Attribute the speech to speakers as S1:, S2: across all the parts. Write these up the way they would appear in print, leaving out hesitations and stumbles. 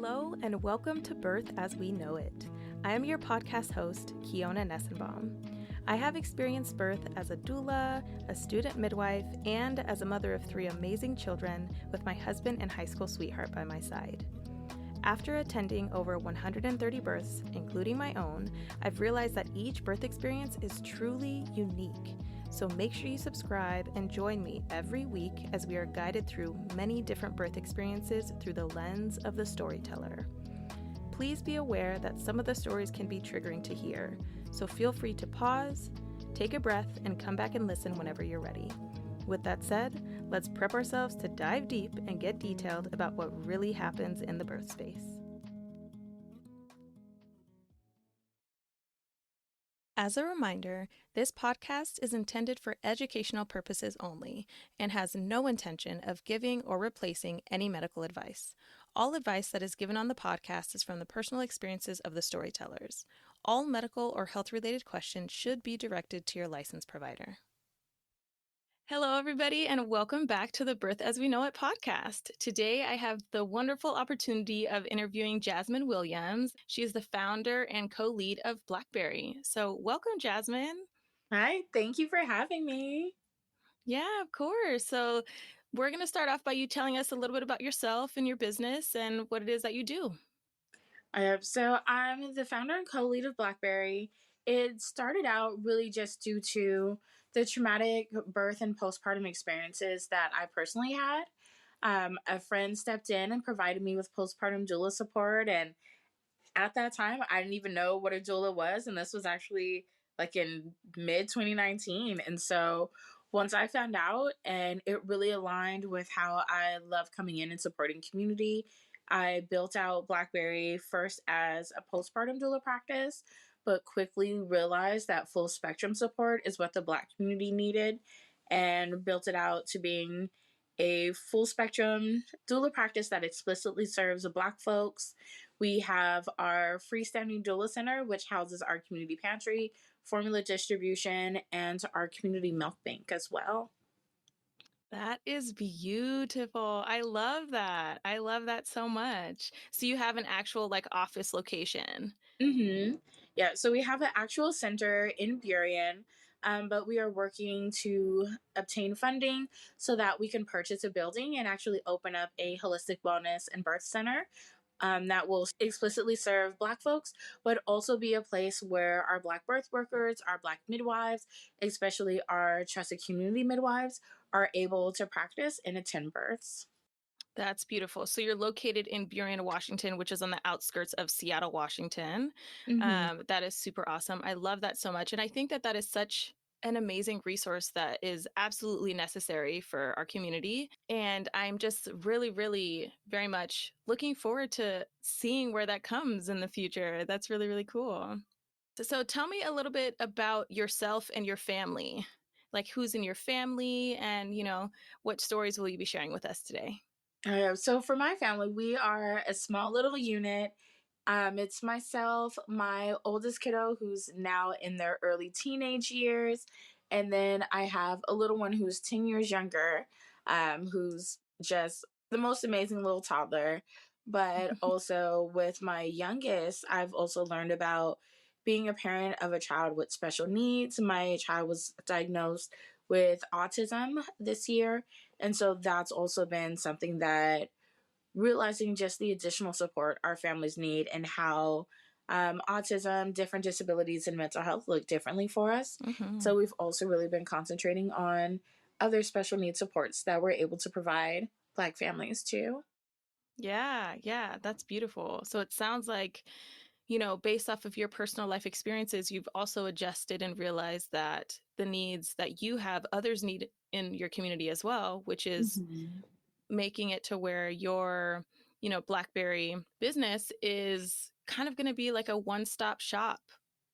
S1: Hello and welcome to Birth as We Know It. I am your podcast host, Kiona Nessenbaum. I have experienced birth as a doula, a student midwife, and as a mother of 3 amazing children with my husband and high school sweetheart by my side. After attending over 130 births, including my own, I've realized that each birth experience is truly unique. So make sure you subscribe and join me every week as we are guided through many different birth experiences through the lens of the storyteller. Please be aware that some of the stories can be triggering to hear, so feel free to pause, take a breath, and come back and listen whenever you're ready. With that said, let's prep ourselves to dive deep and get detailed about what really happens in the birth space. As a reminder, this podcast is intended for educational purposes only and has no intention of giving or replacing any medical advice. All advice that is given on the podcast is from the personal experiences of the storytellers. All medical or health-related questions should be directed to your licensed provider. Hello, everybody, and welcome back to the Birth as We Know It podcast. Today, I have the wonderful opportunity of interviewing Jazmin Williams. She is the founder and co-lead of BLKBRY. So welcome, Jazmin.
S2: Hi, thank you for having me.
S1: Yeah, of course. So we're going to start off by you telling us a little bit about yourself and your business and what it is that you do.
S2: So I'm the founder and co-lead of BLKBRY. It started out really just due to the traumatic birth and postpartum experiences that I personally had. A friend stepped in and provided me with postpartum doula support, and at that time, I didn't even know what a doula was, and this was actually like in mid 2019. And so once I found out, and it really aligned with how I love coming in and supporting community, I built out BLKBRY first as a postpartum doula practice, but quickly realized that full spectrum support is what the Black community needed, and built it out to being a full spectrum doula practice that explicitly serves Black folks. We have our freestanding doula center, which houses our community pantry, formula distribution, and our community milk bank as well.
S1: That is beautiful. I love that. I love that so much. So you have an actual office location.
S2: Mm-hmm. Yeah, so we have an actual center in Burien, but we are working to obtain funding so that we can purchase a building and actually open up a holistic wellness and birth center that will explicitly serve Black folks, but also be a place where our Black birth workers, our Black midwives, especially our trusted community midwives, are able to practice and attend births.
S1: That's beautiful. So you're located in Burien, Washington, which is on the outskirts of Seattle, Washington.
S2: Mm-hmm.
S1: That is super awesome. I love that so much. And I think that that is such an amazing resource that is absolutely necessary for our community. And I'm just really, really very much looking forward to seeing where that comes in the future. That's really, really cool. So tell me a little bit about yourself and your family. Like who's in your family and, what stories will you be sharing with us today?
S2: So for my family, we are a small little unit. It's myself, my oldest kiddo, who's now in their early teenage years, and then I have a little one who's 10 years younger, who's just the most amazing little toddler. But also with my youngest, I've also learned about being a parent of a child with special needs. My child was diagnosed with autism this year, and so that's also been something that realizing just the additional support our families need and how autism, different disabilities, and mental health look differently for us.
S1: Mm-hmm.
S2: So we've also really been concentrating on other special needs supports that we're able to provide Black families too.
S1: Yeah, that's beautiful. So it sounds like, based off of your personal life experiences, you've also adjusted and realized that the needs that you have, others need in your community as well, which is
S2: Mm-hmm.
S1: making it to where your, BLKBRY business is kind of going to be like a one-stop shop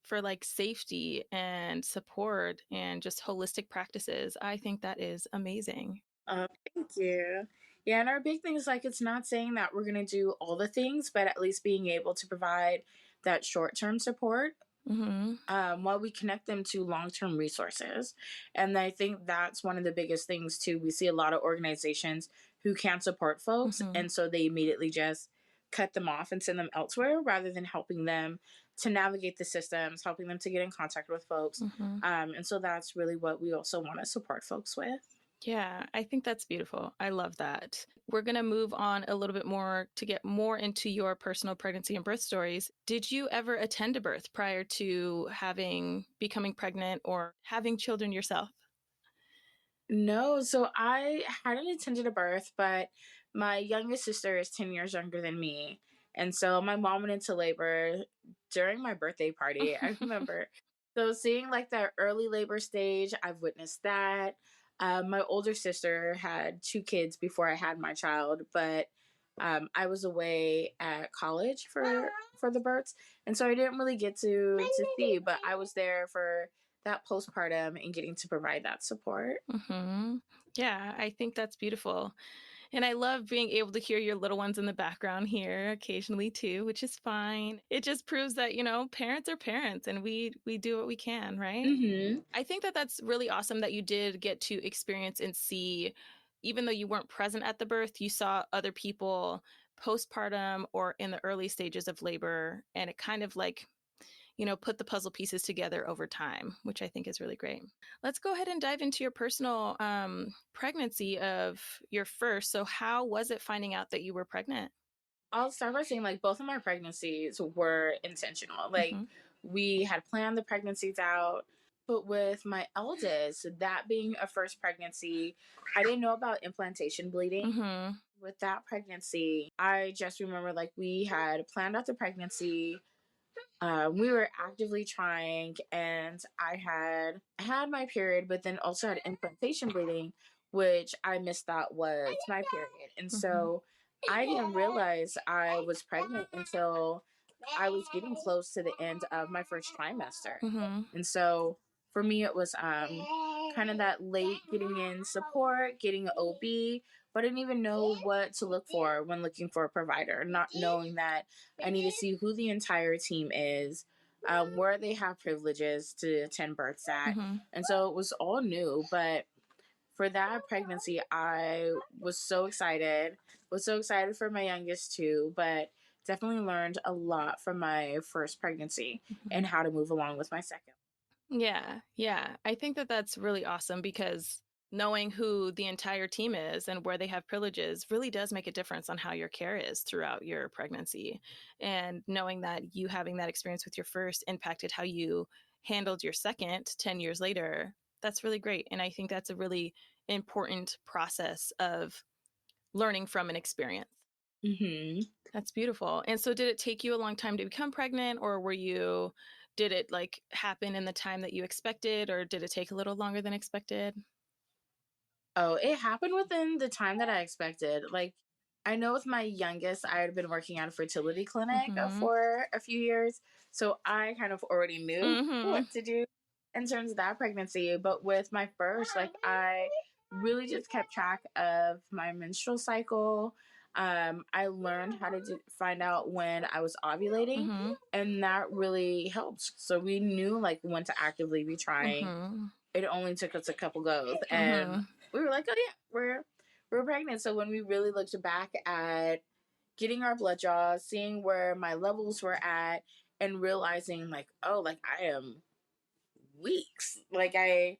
S1: for safety and support and just holistic practices. I think that is amazing.
S2: Thank you. Yeah, and our big thing is it's not saying that we're going to do all the things, but at least being able to provide that short term support
S1: Mm-hmm.
S2: while we connect them to long term resources. And I think that's one of the biggest things, too. We see a lot of organizations who can't support folks,
S1: Mm-hmm.
S2: and so they immediately just cut them off and send them elsewhere rather than helping them to navigate the systems, helping them to get in contact with folks. And so that's really what we also want to support folks with.
S1: Yeah, I think that's beautiful. I love that. We're going to move on a little bit more to get more into your personal pregnancy and birth stories. Did you ever attend a birth prior to becoming pregnant or having children yourself?
S2: No, so I hadn't attended a birth, but my youngest sister is 10 years younger than me. And so my mom went into labor during my birthday party. I remember. So seeing like that early labor stage, I've witnessed that. My older sister had 2 kids before I had my child, but I was away at college for the births, and so I didn't really get to see. But I was there for that postpartum and getting to provide that support.
S1: Yeah, I think that's beautiful. And I love being able to hear your little ones in the background here occasionally too, which is fine. It just proves that, parents are parents and we do what we can, right? I think that that's really awesome that you did get to experience and see, even though you weren't present at the birth, you saw other people postpartum or in the early stages of labor, and it kind of like put the puzzle pieces together over time, which I think is really great. Let's go ahead and dive into your personal pregnancy of your first. So how was it finding out that you were pregnant?
S2: I'll start by saying like both of my pregnancies were intentional. Like we had planned the pregnancies out, but with my eldest, that being a first pregnancy, I didn't know about implantation bleeding. With that pregnancy, I just remember like we had planned out the pregnancy. We were actively trying, and I had my period, but then also had implantation bleeding, which I misthought was my period. And so I didn't realize I was pregnant until I was getting close to the end of my first trimester. And so for me, it was kind of that late getting in support, getting an OB, but I didn't even know what to look for when looking for a provider, not knowing that I need to see who the entire team is, where they have privileges to attend births at. And so it was all new, but for that pregnancy, I was so excited. Was so excited for my youngest too, but definitely learned a lot from my first pregnancy and how to move along with my second.
S1: Yeah. I think that that's really awesome because knowing who the entire team is and where they have privileges really does make a difference on how your care is throughout your pregnancy. And knowing that you having that experience with your first impacted how you handled your second 10 years later, that's really great. And I think that's a really important process of learning from an experience. That's beautiful. And so did it take you a long time to become pregnant, or did it like happen in the time that you expected, or did it take a little longer than expected?
S2: Oh, it happened within the time that I expected. Like, I know with my youngest, I had been working at a fertility clinic for a few years. So I kind of already knew what to do in terms of that pregnancy. But with my first, like, I really just kept track of my menstrual cycle. I learned how to find out when I was ovulating, and that really helped. So we knew like when to actively be trying. It only took us a couple goes, and we were like, oh yeah, we're pregnant. So when we really looked back at getting our blood draws, seeing where my levels were at, and realizing like, oh, like I am weeks. Like I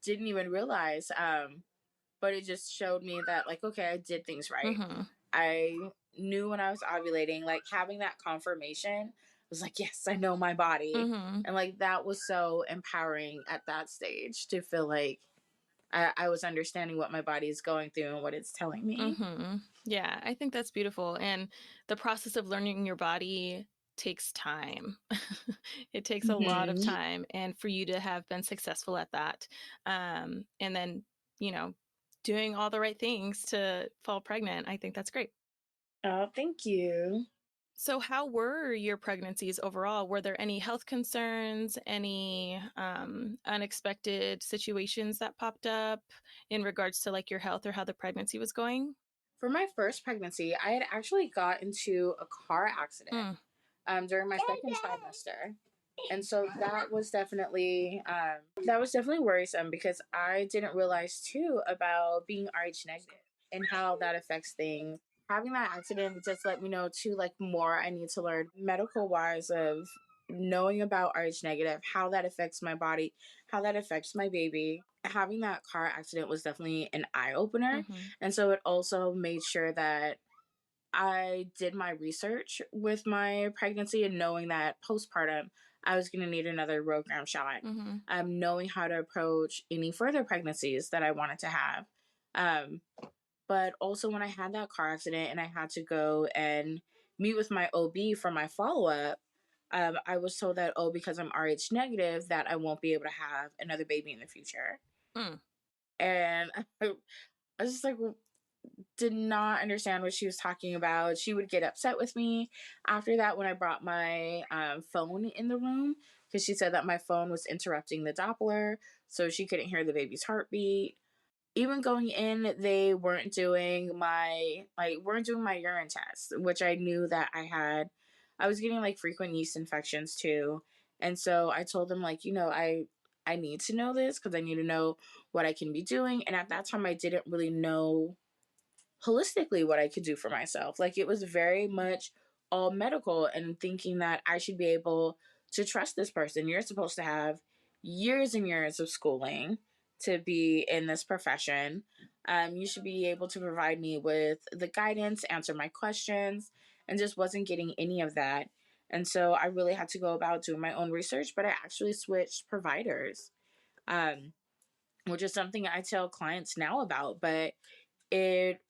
S2: didn't even realize. But it just showed me that like, okay, I did things right. I knew when I was ovulating, like having that confirmation was like, yes, I know my body. And like that was so empowering at that stage to feel like I was understanding what my body is going through and what it's telling me.
S1: Yeah, I think that's beautiful. And the process of learning your body takes time. It takes a lot of time. And for you to have been successful at that, and then, doing all the right things to fall pregnant, I think that's great.
S2: Oh, thank you.
S1: So, how were your pregnancies overall? Were there any health concerns, any unexpected situations that popped up in regards to like your health or how the pregnancy was going?
S2: For my first pregnancy, I had actually got into a car accident during my second trimester. And so that was definitely worrisome because I didn't realize too about being RH negative and how that affects things having that accident just let me know too, like, more I need to learn medical wise of knowing about RH negative, how that affects my body, how that affects my baby. Having that car accident was definitely an eye opener.
S1: Mm-hmm.
S2: And so it also made sure that I did my research with my pregnancy and knowing that postpartum, I was going to need another program shot.
S1: Mm-hmm.
S2: Knowing how to approach any further pregnancies that I wanted to have. Um, but also when I had that car accident and I had to go and meet with my OB for my follow up, I was told that, oh, because I'm RH negative, that I won't be able to have another baby in the future.
S1: Mm.
S2: And I was just like, did not understand what she was talking about. She would get upset with me after that when I brought my phone in the room, because she said that my phone was interrupting the Doppler, so she couldn't hear the baby's heartbeat. Even going in, they weren't doing my urine test, which I knew that I had. I was getting like frequent yeast infections too. And so I told them, like, I need to know this because I need to know what I can be doing. And at that time I didn't really know holistically what I could do for myself. Like, it was very much all medical and thinking that I should be able to trust this person. You're supposed to have years and years of schooling to be in this profession. You should be able to provide me with the guidance, answer my questions, and just wasn't getting any of that. And so I really had to go about doing my own research, but I actually switched providers, which is something I tell clients now about. But it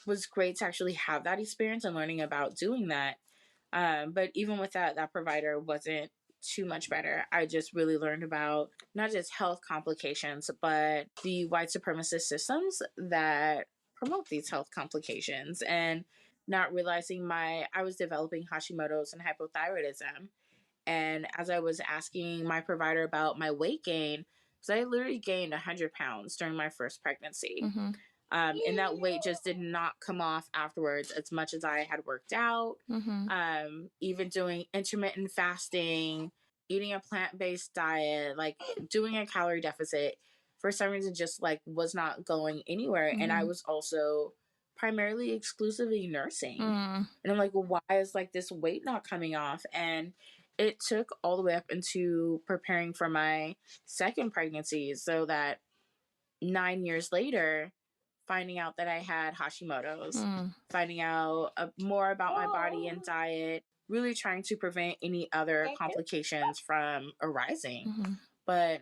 S2: was great to actually have that experience and learning about doing that. But even with that, that provider wasn't too much better. I just really learned about not just health complications, but the white supremacist systems that promote these health complications, and not realizing I was developing Hashimoto's and hypothyroidism. And as I was asking my provider about my weight gain, so I literally gained 100 pounds during my first pregnancy.
S1: Mm-hmm.
S2: And that weight just did not come off afterwards as much as I had worked out.
S1: Mm-hmm.
S2: Even doing intermittent fasting, eating a plant-based diet, like doing a calorie deficit, for some reason just like was not going anywhere.
S1: Mm-hmm.
S2: And I was also primarily exclusively nursing.
S1: Mm.
S2: And I'm like, well, why is like this weight not coming off? And it took all the way up into preparing for my second pregnancy, so that 9 years later, finding out that I had Hashimoto's, finding out more about my body and diet, really trying to prevent any other complications from arising.
S1: Mm-hmm.
S2: But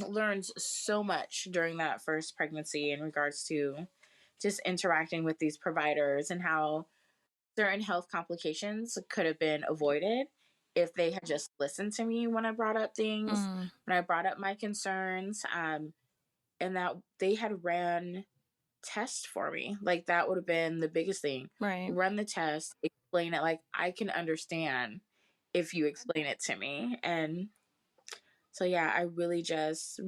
S2: learned so much during that first pregnancy in regards to just interacting with these providers and how certain health complications could have been avoided if they had just listened to me when I brought up things, when I brought up my concerns, and that they had ran tests for me. Like, that would have been the biggest thing.
S1: Right.
S2: Run the test, explain it. Like, I can understand if you explain it to me. And so, yeah, I really just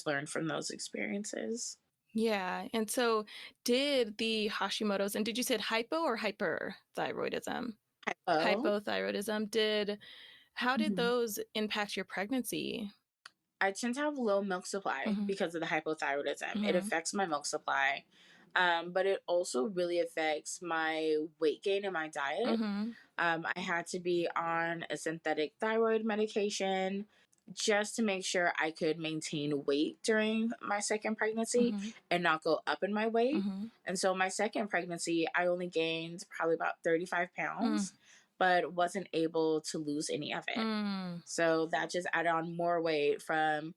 S2: learned from those experiences.
S1: Yeah. And so did the Hashimoto's, and did you say hypo or hyperthyroidism? Hypothyroidism. How did those impact your pregnancy?
S2: I tend to have low milk supply because of the hypothyroidism. It affects my milk supply. But it also really affects my weight gain and my diet. I had to be on a synthetic thyroid medication just to make sure I could maintain weight during my second pregnancy and not go up in my weight. And so my second pregnancy, I only gained probably about 35 pounds, but wasn't able to lose any of it. So that just added on more weight from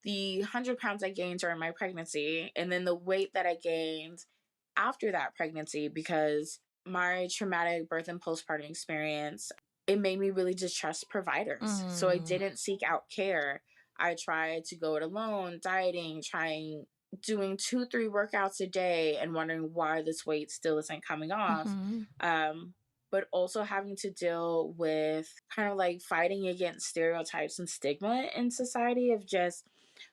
S2: the 100 pounds I gained during my pregnancy, and then the weight that I gained after that pregnancy, because my traumatic birth and postpartum experience, it made me really distrust providers. So I didn't seek out care. I tried to go it alone, dieting, doing 2-3 workouts a day and wondering why this weight still isn't coming off. But also having to deal with kind of like fighting against stereotypes and stigma in society of just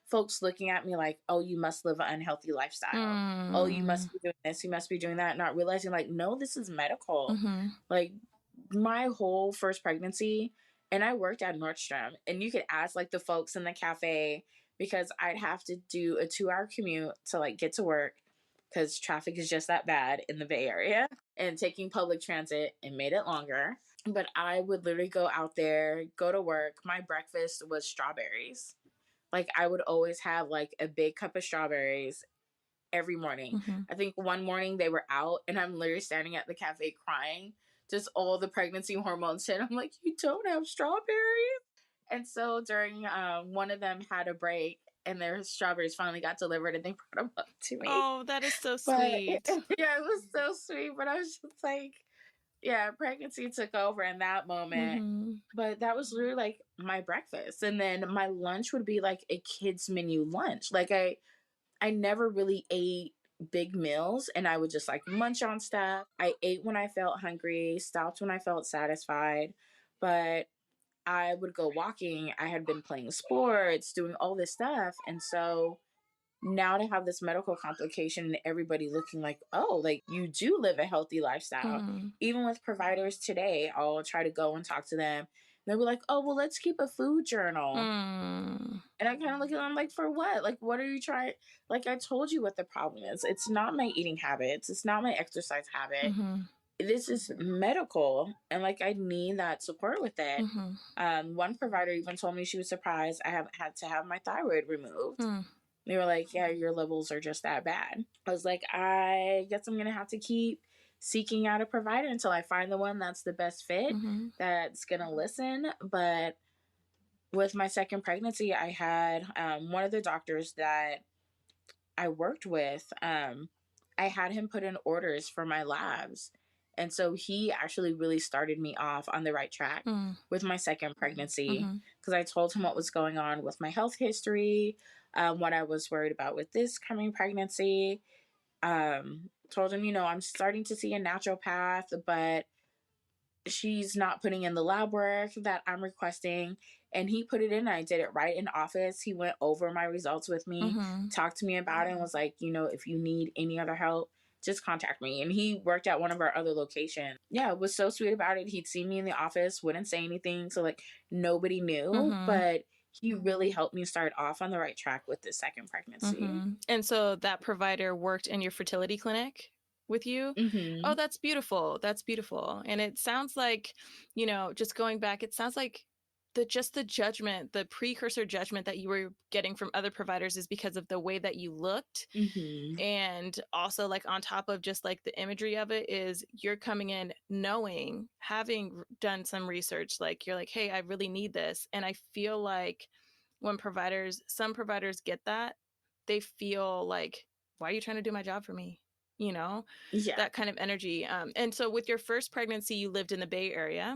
S2: folks looking at me like, oh, you must live an unhealthy lifestyle. Oh, you must be doing this, you must be doing that, not realizing like, no, this is medical. Like, my whole first pregnancy, and I worked at Nordstrom, and you could ask like the folks in the cafe, because I'd have to do a 2-hour commute to like get to work. because traffic is just that bad in the Bay Area. And taking public transit, it made it longer. But I would literally go out there, go to work. My breakfast was strawberries. Like, I would always have like a big cup of strawberries every morning.
S1: Mm-hmm.
S2: I think one morning they were out and I'm literally standing at the cafe crying. Just all the pregnancy hormones hit. I'm like, you don't have strawberries? And so during one of them had a break and their strawberries finally got delivered and they brought them up to me.
S1: Oh, that is so
S2: But
S1: sweet.
S2: yeah, it was so sweet. But I was just like, yeah, pregnancy took over in that moment.
S1: Mm-hmm.
S2: But that was literally like my breakfast. And then my lunch would be like a kid's menu lunch. Like I never really ate big meals and I would just like munch on stuff. I ate when I felt hungry, stopped when I felt satisfied. But I would go walking. I had been playing sports, doing all this stuff. And so now to have this medical complication and everybody looking like, oh, like you do live a healthy lifestyle.
S1: Mm-hmm.
S2: Even with providers today, I'll try to go and talk to them. They'll be like, oh, well, let's keep a food journal.
S1: Mm.
S2: And I kind of look at them like, for what? Like, what are you trying? Like, I told you what the problem is. It's not my eating habits. It's not my exercise habit.
S1: Mm-hmm.
S2: This is medical. And like, I need that support with it.
S1: Mm-hmm.
S2: One provider even told me she was surprised I haven't had to have my thyroid removed.
S1: Mm.
S2: They were like, yeah, your levels are just that bad. I was like, I guess I'm going to have to keep seeking out a provider until I find the one that's the best fit,
S1: Mm-hmm.
S2: that's going to listen. But with my second pregnancy, I had one of the doctors that I worked with, I had him put in orders for my labs. And so he actually really started me off on the right track with my second pregnancy, because I told him what was going on with my health history, what I was worried about with this coming pregnancy. Told him, you know, I'm starting to see a natural path, but she's not putting in the lab work that I'm requesting. And he put it in. I did it right in office. He went over my results with me, talked to me about it, and was like, you know, if you need any other help, just contact me. And he worked at one of our other locations. Yeah, was so sweet about it. He'd see me in the office, wouldn't say anything. So like nobody knew, but he really helped me start off on the right track with this second pregnancy.
S1: And so that provider worked in your fertility clinic with you? Oh, that's beautiful. That's beautiful. And it sounds like, you know, just going back, it sounds like the judgment, the precursor judgment that you were getting from other providers is because of the way that you looked. And also like on top of just like the imagery of it is you're coming in knowing, having done some research, like you're like, hey, I really need this. And I feel like when some providers get that, they feel like, why are you trying to do my job for me? You know, that kind of energy. And so with your first pregnancy, you lived in the Bay Area.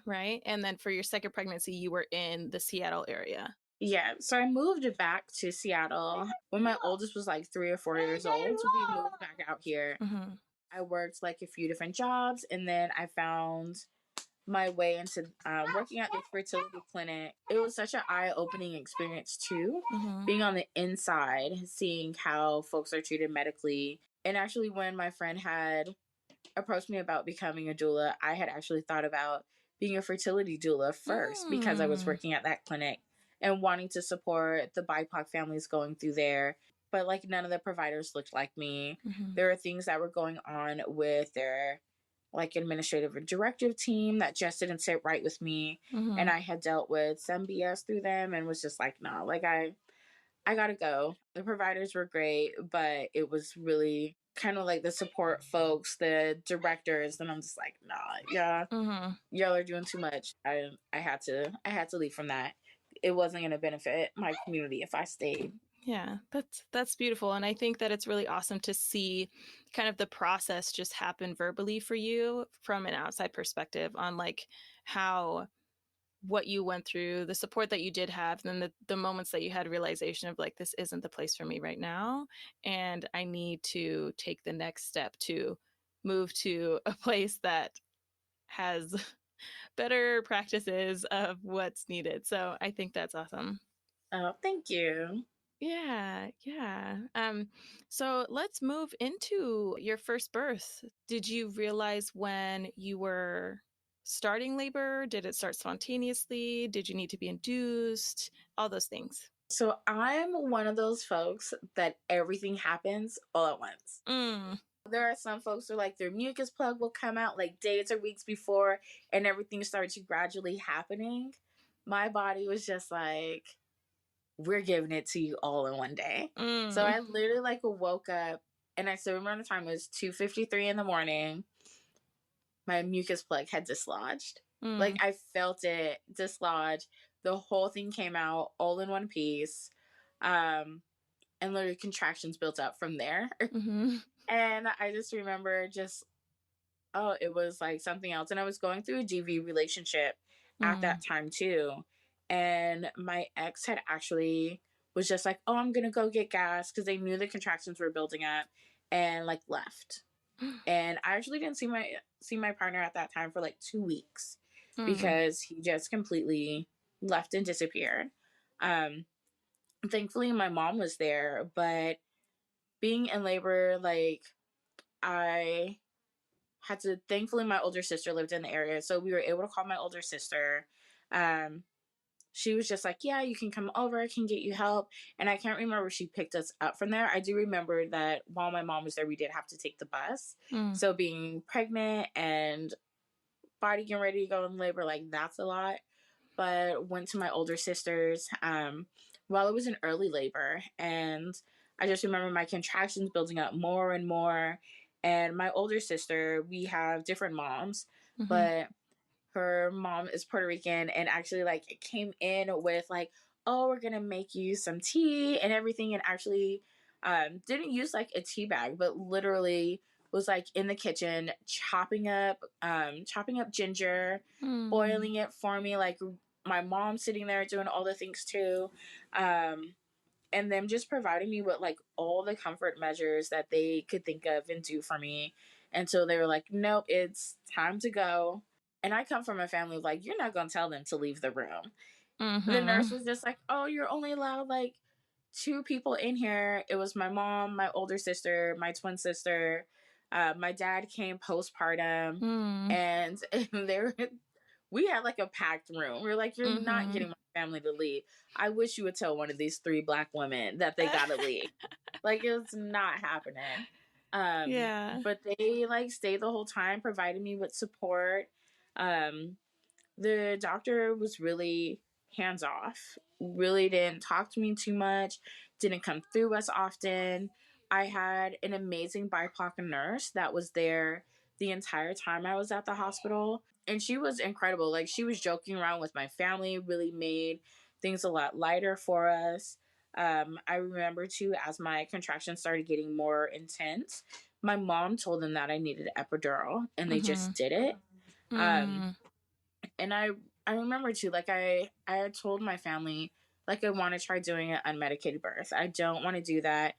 S1: Right. And then for your second pregnancy, you were in the Seattle area.
S2: Yeah. So I moved back to Seattle when my oldest was like 3 or 4 years old. So we moved back out here. I worked like a few different jobs, and then I found my way into working at the fertility clinic. It was such an eye-opening experience too, being on the inside, seeing how folks are treated medically. And actually, when my friend had approached me about becoming a doula, I had actually thought about being a fertility doula first because I was working at that clinic and wanting to support the BIPOC families going through there. But like none of the providers looked like me. There were things that were going on with their like administrative or directive team that just didn't sit right with me. And I had dealt with some BS through them and was just like, no, like I gotta go. The providers were great, but it was really kind of like the support folks, the directors, and I'm just like, nah, y'all are doing too much. I had to leave from that. It wasn't gonna benefit my community if I stayed.
S1: Yeah, that's beautiful. And I think that it's really awesome to see kind of the process just happen verbally for you from an outside perspective on like how what you went through, the support that you did have, and then the moments that you had realization of like, this isn't the place for me right now. And I need to take the next step to move to a place that has better practices of what's needed. So I think that's awesome.
S2: Oh, thank you.
S1: Yeah. So let's move into your first birth. Did you realize when you were starting labor? Did it start spontaneously? Did you need to be induced? All those things.
S2: So I'm one of those folks that everything happens all at once. There are some folks who like their mucus plug will come out like days or weeks before and everything starts gradually happening. My body was just like, we're giving it to you all in one day. So I literally like woke up and I still remember the time, it was 2:53 in the morning. My mucus plug had dislodged. Like I felt it dislodge. The whole thing came out all in one piece. And literally contractions built up from there. And I just remember it was like something else. And I was going through a GV relationship at that time too. And my ex had actually was just like, oh, I'm going to go get gas because they knew the contractions were building up and like left. And I actually didn't see my partner at that time for like 2 weeks because he just completely left and disappeared. Thankfully, my mom was there, but being in labor, like I had to, thankfully my older sister lived in the area, so we were able to call my older sister. She was just like, yeah, you can come over, I can get you help. And I can't remember if she picked us up from there. I do remember that while my mom was there, we did have to take the bus. So being pregnant and body getting ready to go in labor, like that's a lot. But went to my older sister's while it was in early labor. And I just remember my contractions building up more and more. And my older sister, we have different moms, but her mom is Puerto Rican and actually like came in with like, oh, we're going to make you some tea and everything. And actually didn't use like a tea bag, but literally was like in the kitchen chopping up ginger, boiling it for me. Like my mom sitting there doing all the things too. And them just providing me with like all the comfort measures that they could think of and do for me. And so they were like, nope, it's time to go. And I come from a family of like, you're not going to tell them to leave the room. The nurse was just like, oh, you're only allowed like 2 people in here. It was my mom, my older sister, my twin sister. My dad came postpartum. And we had like a packed room. We were like, you're not getting my family to leave. I wish you would tell one of these 3 Black women that they gotta leave. Like it's not happening. But they like stayed the whole time, provided me with support. The doctor was really hands off, really didn't talk to me too much, didn't come through as often. I had an amazing BIPOC nurse that was there the entire time I was at the hospital. And she was incredible. Like she was joking around with my family, really made things a lot lighter for us. I remember too, as my contractions started getting more intense, my mom told them that I needed an epidural and they just did it. And I remember too, like I had told my family, like I want to try doing an unmedicated birth. I don't want to do that.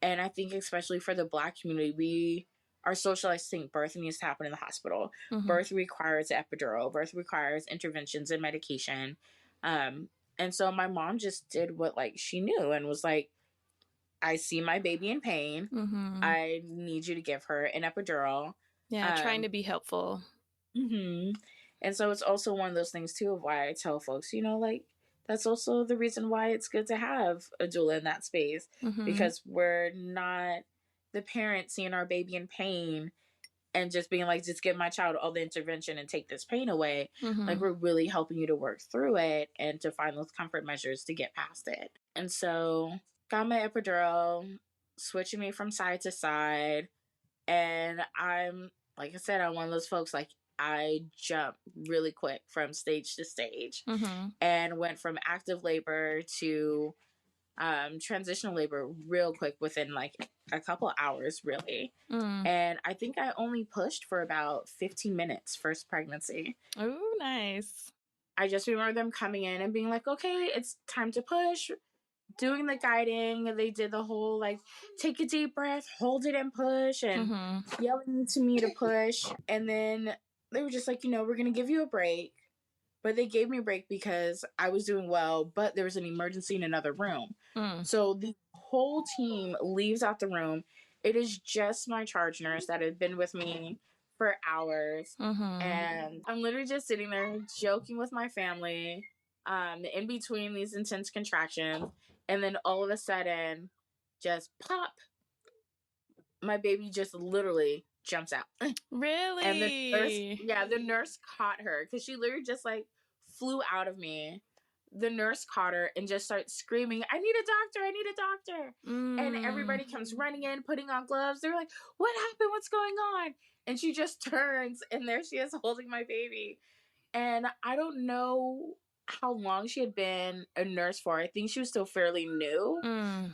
S2: And I think especially for the Black community, we are socialized to think birth needs to happen in the hospital. Birth requires epidural. Birth requires interventions and medication. And so my mom just did what like she knew and was like, I see my baby in pain. I need you to give her an epidural.
S1: Yeah, trying to be helpful.
S2: And so it's also one of those things too of why I tell folks, you know, like that's also the reason why it's good to have a doula in that space because we're not the parent seeing our baby in pain and just being like, just give my child all the intervention and take this pain away. Like we're really helping you to work through it and to find those comfort measures to get past it. And so got my epidural, switching me from side to side. And I'm, like I said, I'm one of those folks like I jumped really quick from stage to stage and went from active labor to transitional labor real quick within like a couple hours, really. And I think I only pushed for about 15 minutes first pregnancy.
S1: Oh, nice.
S2: I just remember them coming in and being like, okay, it's time to push. Doing the guiding, they did the whole like take a deep breath, hold it and push, and yelling to me to push. And then they were just like, you know, we're gonna give you a break. But they gave me a break because I was doing well, but there was an emergency in another room. So the whole team leaves out the room. It is just my charge nurse that had been with me for hours. And I'm literally just sitting there joking with my family in between these intense contractions. And then all of a sudden, just pop, my baby just literally jumps out. And
S1: Really?
S2: the nurse caught her because she literally just like flew out of me. The nurse caught her and just starts screaming, "I need a doctor! I need a doctor!" And everybody comes running in, putting on gloves. They're like, "What happened? What's going on?" And she just turns, and there she is holding my baby. And I don't know how long she had been a nurse for. I think she was still fairly new.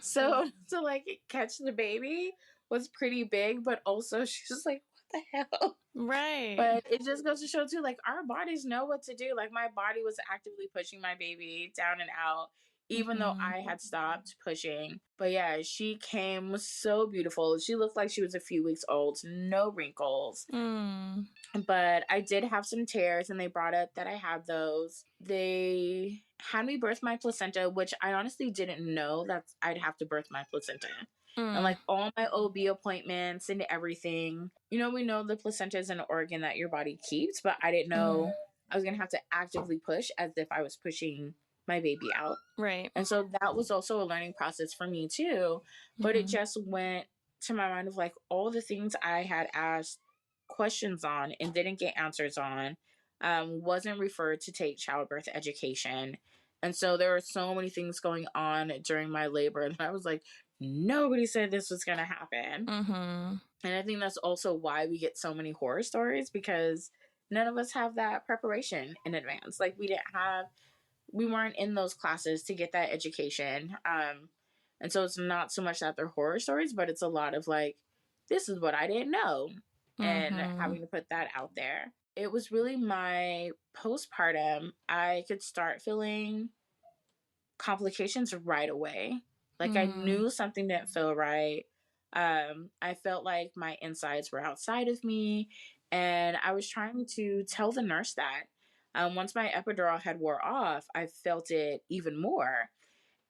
S2: So to like catch the baby was pretty big, but also she was like, "What the hell?"
S1: Right.
S2: But it just goes to show too, like our bodies know what to do. Like my body was actively pushing my baby down and out, even though I had stopped pushing. But yeah, she came so beautiful. She looked like she was a few weeks old, no wrinkles. But I did have some tears, and they brought up that I had those. They had me birth my placenta, which I honestly didn't know that I'd have to birth my placenta. And like all my OB appointments and everything, we know the placenta is an organ that your body keeps, but I didn't know I was going to have to actively push as if I was pushing my baby out.
S1: Right.
S2: And so that was also a learning process for me too. But it just went to my mind of like all the things I had asked questions on and didn't get answers on, wasn't referred to take childbirth education. And so there were so many things going on during my labor, and I was like, nobody said this was going to happen. And I think that's also why we get so many horror stories, because none of us have that preparation in advance. Like we weren't in those classes to get that education. And so it's not so much that they're horror stories, but it's a lot of like, this is what I didn't know, and having to put that out there. It was really my postpartum. I could start feeling complications right away. Like I knew something didn't feel right. I felt like my insides were outside of me, and I was trying to tell the nurse that. Once my epidural had wore off, I felt it even more.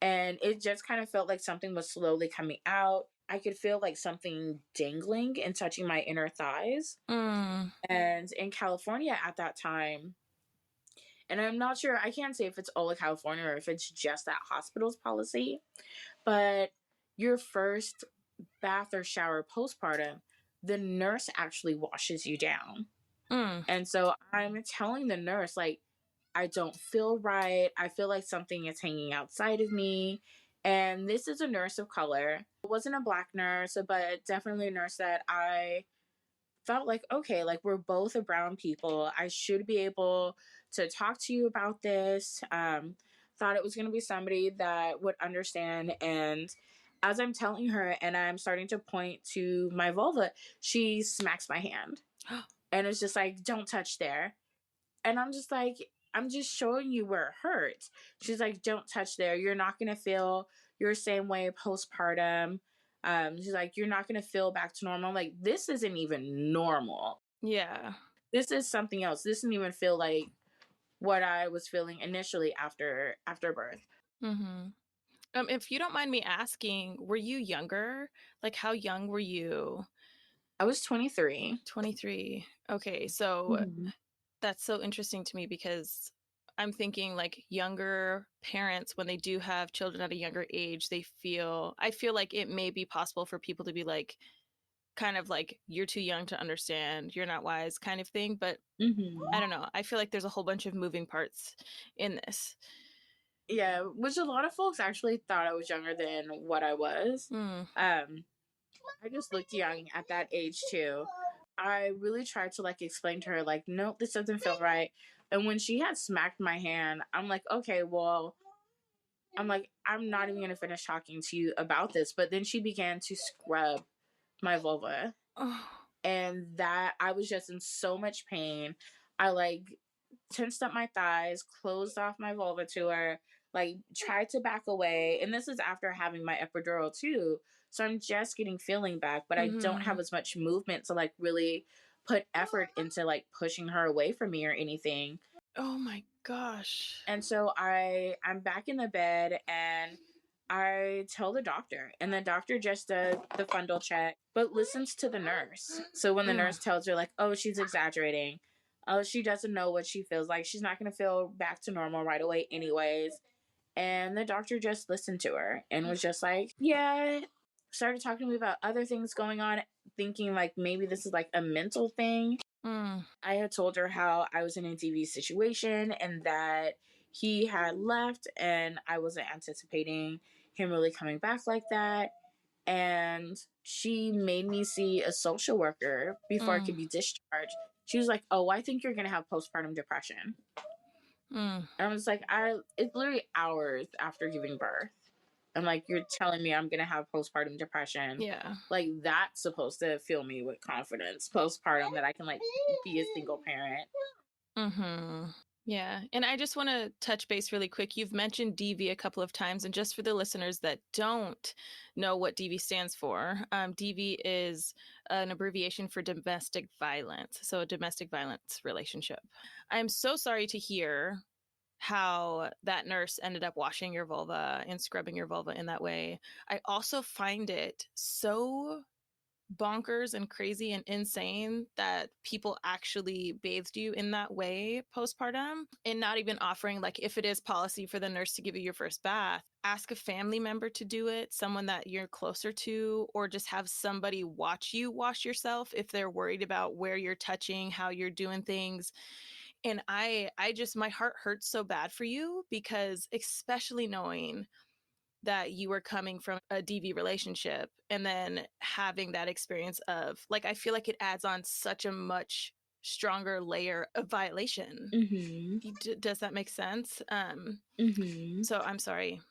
S2: And it just kind of felt like something was slowly coming out. I could feel like something dangling and touching my inner thighs. And in California at that time, and I'm not sure, I can't say if it's all of California or if it's just that hospital's policy, but your first bath or shower postpartum, the nurse actually washes you down. And so I'm telling the nurse, like, I don't feel right. I feel like something is hanging outside of me. And this is a nurse of color. It wasn't a Black nurse, but definitely a nurse that I felt like, okay, like we're both a brown people. I should be able to talk to you about this. Thought it was going to be somebody that would understand. And as I'm telling her and I'm starting to point to my vulva, she smacks my hand. And it's just like, don't touch there. And I'm just like, I'm just showing you where it hurts. She's like, don't touch there. You're not going to feel your same way postpartum. She's like, you're not going to feel back to normal. Like, this isn't even normal.
S1: Yeah.
S2: This is something else. This didn't even feel like what I was feeling initially after birth.
S1: If you don't mind me asking, were you younger? Like, how young were you?
S2: I was 23.
S1: 23. Okay, so that's so interesting to me because I'm thinking like younger parents, when they do have children at a younger age, I feel like it may be possible for people to be like, kind of like, you're too young to understand, you're not wise kind of thing. But I don't know. I feel like there's a whole bunch of moving parts in this.
S2: Yeah, which a lot of folks actually thought I was younger than what I was. I just looked young at that age too. I really tried to like explain to her like, no, this doesn't feel right. And when she had smacked my hand, I'm like, okay, well, I'm like, I'm not even gonna finish talking to you about this. But then she began to scrub my vulva. And that I was just in so much pain. I like tensed up my thighs, closed off my vulva to her, like tried to back away. And this is after having my epidural too. So I'm just getting feeling back, but I don't have as much movement to like really put effort into like pushing her away from me or anything.
S1: Oh my gosh.
S2: And so I'm back in the bed and I tell the doctor, and the doctor just does the fundal check, but listens to the nurse. So when the nurse tells her like, oh, she's exaggerating, oh, she doesn't know what she feels like, she's not going to feel back to normal right away anyways. And the doctor just listened to her and was just like, yeah, started talking to me about other things going on, thinking like maybe this is like a mental thing. I had told her how I was in a DV situation and that he had left and I wasn't anticipating him really coming back like that. And she made me see a social worker before I could be discharged. She was like, oh, I think you're going to have postpartum depression. And I was like, it's literally hours after giving birth. I'm like, you're telling me I'm going to have postpartum depression.
S1: Yeah.
S2: Like, that's supposed to fill me with confidence postpartum that I can, like, be a single parent.
S1: Mm-hmm. Yeah. And I just want to touch base really quick. You've mentioned DV a couple of times. And just for the listeners that don't know what DV stands for, DV is an abbreviation for domestic violence. So a domestic violence relationship. I'm so sorry to hear how that nurse ended up washing your vulva and scrubbing your vulva in that way. I also find it so bonkers and crazy and insane that people actually bathed you in that way postpartum, and not even offering, like, if it is policy for the nurse to give you your first bath, ask a family member to do it, someone that you're closer to, or just have somebody watch you wash yourself if they're worried about where you're touching, how you're doing things. And I just, my heart hurts so bad for you, because especially knowing that you were coming from a DV relationship and then having that experience of, like, I feel like it adds on such a much stronger layer of violation. Does that make sense? So I'm sorry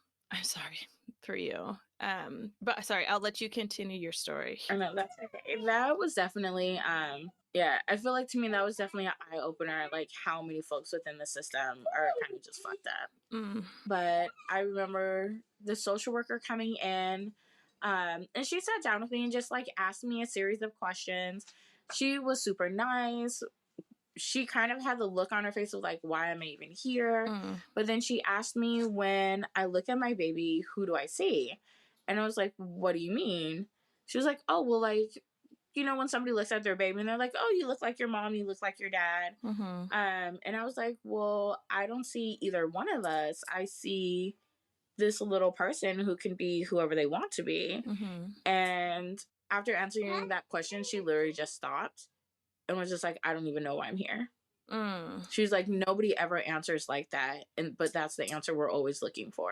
S1: for you. But sorry, I'll let you continue your story.
S2: I know, that's okay. That was definitely, yeah, I feel like to me that was definitely an eye opener, like how many folks within the system are kind of just fucked up. But I remember the social worker coming in, and she sat down with me and just like asked me a series of questions. She was super nice. She kind of had the look on her face of like, why am I even here? But then she asked me, when I look at my baby, who do I see? And I was like, what do you mean? She was like, oh, well, like, you know, when somebody looks at their baby and they're like, oh, you look like your mom, you look like your dad. And I was like, well, I don't see either one of us. I see this little person who can be whoever they want to be. And after answering that question, she literally just stopped and was just like, I don't even know why I'm here. She's like, nobody ever answers like that, but that's the answer we're always looking for.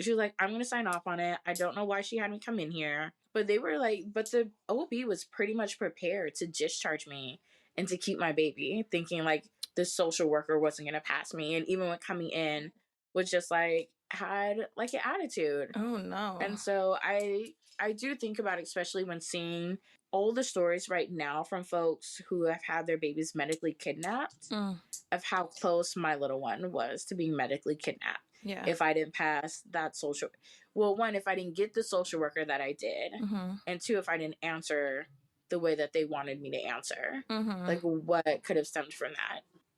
S2: She was like, I'm gonna sign off on it. I don't know why she had me come in here, but they were like, but the OB was pretty much prepared to discharge me and to keep my baby, thinking like the social worker wasn't gonna pass me, and even when coming in was just like, had like an attitude.
S1: Oh no.
S2: And so I do think about it, especially when seeing all the stories right now from folks who have had their babies medically kidnapped, of how close my little one was to being medically kidnapped.
S1: Yeah.
S2: If I didn't pass that social, well, one, if I didn't get the social worker that I did, and two, if I didn't answer the way that they wanted me to answer, like what could have stemmed from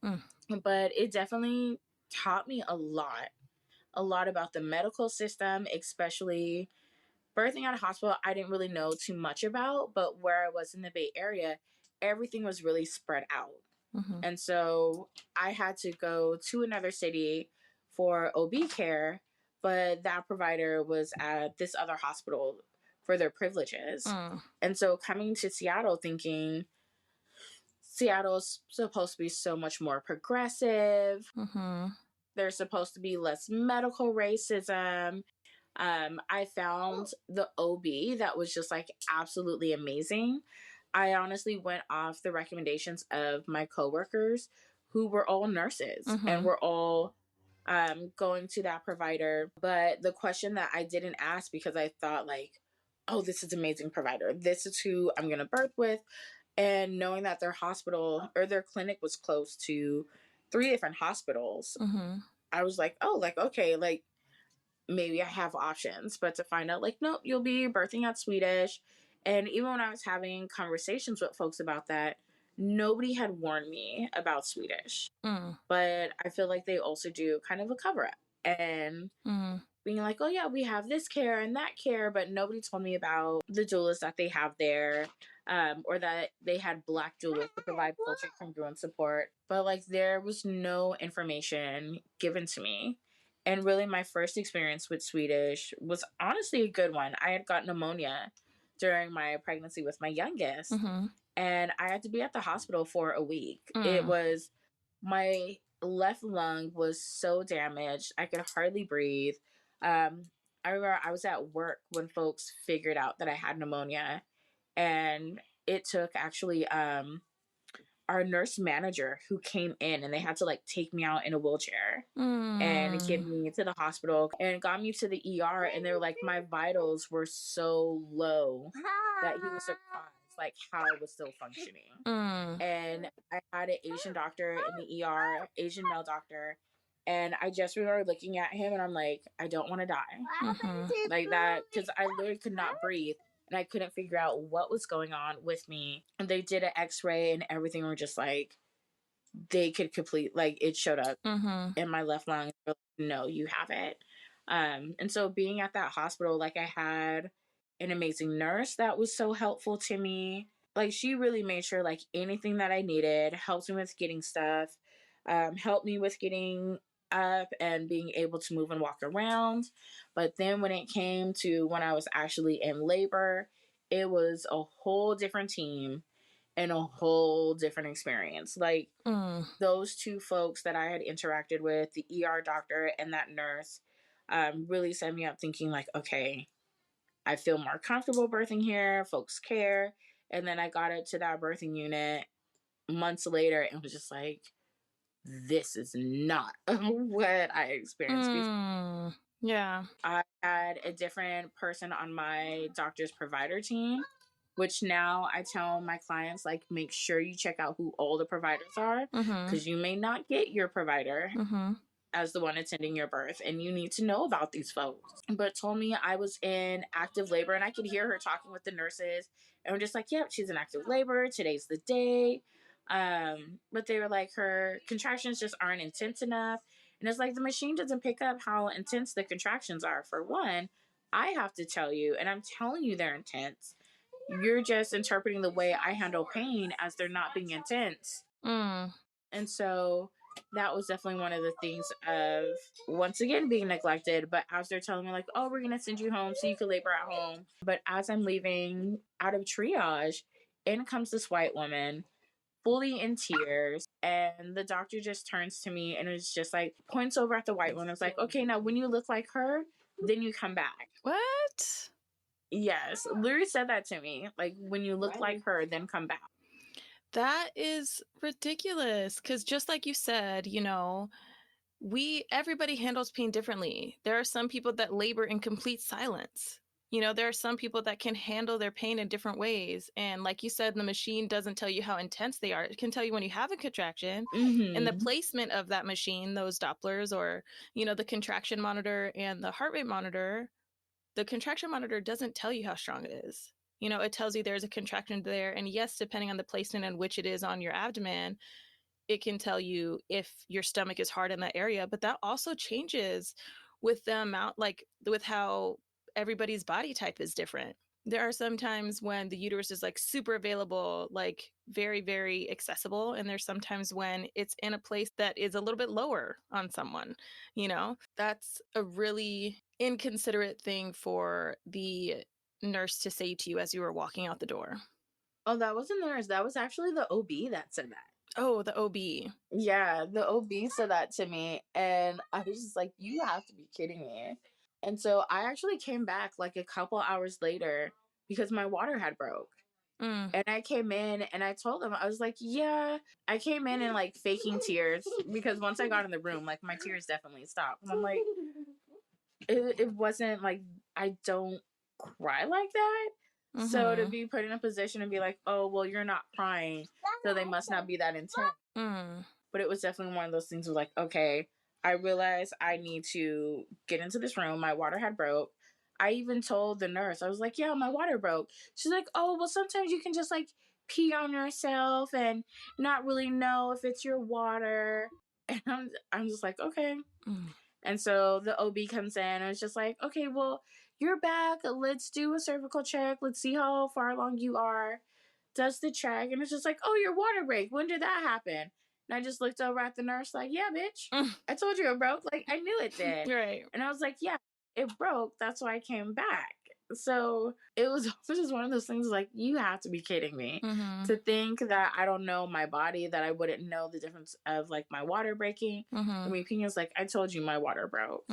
S2: that. But it definitely taught me a lot about the medical system, especially birthing at a hospital. I didn't really know too much about, but where I was in the Bay Area, everything was really spread out. And so I had to go to another city for OB care, but that provider was at this other hospital for their privileges. And so coming to Seattle thinking Seattle's supposed to be so much more progressive. There's supposed to be less medical racism. I found the OB that was just like absolutely amazing. I honestly went off the recommendations of my coworkers who were all nurses and were all going to that provider. But the question that I didn't ask, because I thought like, oh, this is an amazing provider, this is who I'm going to birth with. And knowing that their hospital or their clinic was close to 3 different hospitals, I was like, oh, like, okay, like, maybe I have options. But to find out, like, no, you'll be birthing at Swedish. And even when I was having conversations with folks about that, nobody had warned me about Swedish. But I feel like they also do kind of a cover up and being like, oh yeah, we have this care and that care, but nobody told me about the doulas that they have there, or that they had Black doulas to provide culture congruent support. But like there was no information given to me. And really, my first experience with Swedish was honestly a good one. I had got pneumonia during my pregnancy with my youngest,
S1: Mm-hmm.
S2: and I had to be at the hospital for a week. It
S1: Mm.
S2: was my left lung was so damaged, I could hardly breathe. Um, I remember I was at work when folks figured out that I had pneumonia, and it took actually our nurse manager who came in, and they had to like take me out in a wheelchair and get
S1: Mm.
S2: me to the hospital and got me to the ER. And they were like, my vitals were so low that he was surprised, like how I was still functioning.
S1: Mm.
S2: And I had an Asian doctor in the ER, Asian male doctor. And I just remember looking at him and I'm like, I don't want to die.
S1: Mm-hmm.
S2: Like that, because I literally could not breathe and I couldn't figure out what was going on with me. And they did an x-ray and everything were just like, they could complete, like it showed up
S1: Mm-hmm.
S2: in my left lung. Like, no, you have it. And so being at that hospital, like I had an amazing nurse that was so helpful to me. Like she really made sure like anything that I needed, helped me with getting stuff, helped me with getting up and being able to move and walk around. But then when it came to when I was actually in labor, it was a whole different team and a whole different experience. Like those two folks that I had interacted with, the ER doctor and that nurse, really set me up thinking like, okay, I feel more comfortable birthing here. Folks care. And then I got it to that birthing unit months later and was just like, this is not what I experienced before.
S1: Yeah.
S2: I had a different person on my doctor's provider team, which now I tell my clients, like, make sure you check out who all the providers are,
S1: Mm-hmm.
S2: because you may not get your provider
S1: Mm-hmm.
S2: as the one attending your birth, and you need to know about these folks. But told me I was in active labor, and I could hear her talking with the nurses, and we're just like, yep, she's in active labor. Today's the day. But they were like, her contractions just aren't intense enough. And it's like the machine doesn't pick up how intense the contractions are. For one, I have to tell you, and I'm telling you they're intense. You're just interpreting the way I handle pain as they're not being intense.
S1: Mm.
S2: And so that was definitely one of the things of, once again, being neglected. But as they're telling me, like, oh, we're going to send you home so you can labor at home. But as I'm leaving out of triage, in comes this white woman, fully in tears. And the doctor just turns to me and is just like, points over at the white woman. It's like, okay, now when you look like her, then you come back.
S1: What?
S2: Yes, literally said that to me. Like, when you look like her, then come back.
S1: That is ridiculous. Because just like you said, everybody handles pain differently. There are some people that labor in complete silence. There are some people that can handle their pain in different ways. And like you said, the machine doesn't tell you how intense they are. It can tell you when you have a contraction.
S2: Mm-hmm.
S1: And the placement of that machine, those Dopplers or, the contraction monitor and the heart rate monitor, the contraction monitor doesn't tell you how strong it is. It tells you there's a contraction there. And yes, depending on the placement in which it is on your abdomen, it can tell you if your stomach is hard in that area. But that also changes with the amount, like with how everybody's body type is different. There are some times when the uterus is like super available, like very, very accessible. And there's sometimes when it's in a place that is a little bit lower on someone, That's a really inconsiderate thing for the nurse to say to you as you were walking out the door.
S2: Oh, that wasn't the nurse. That was actually the OB that said that.
S1: Oh, the OB.
S2: Yeah, the OB said that to me. And I was just like, you have to be kidding me. And so I actually came back like a couple hours later because my water had broke. And I came in and I told them, I was like, yeah, I came in and like faking tears because once I got in the room, like my tears definitely stopped. And I'm like, it wasn't like, I don't cry like that. Mm-hmm. So to be put in a position and be like, oh, well, you're not crying, so they must not be that intense. But it was definitely one of those things where like, okay, I realized I need to get into this room. My water had broke. I even told the nurse, I was like, yeah, my water broke. She's like, oh, well, sometimes you can just like pee on yourself and not really know if it's your water. And I'm just like, okay. And so the OB comes in and it's just like, okay, well, you're back. Let's do a cervical check. Let's see how far along you are. Does the check. And it's just like, oh, your water break. When did that happen? And And I just looked over at the nurse like, yeah, bitch, I told you it broke. Like, I knew it did.
S1: Right.
S2: And I was like, yeah, it broke. That's why I came back. So it was just one of those things like, you have to be kidding me to think that I don't know my body, that I wouldn't know the difference of like my water breaking. I mean, Pina's like, I told you my water broke.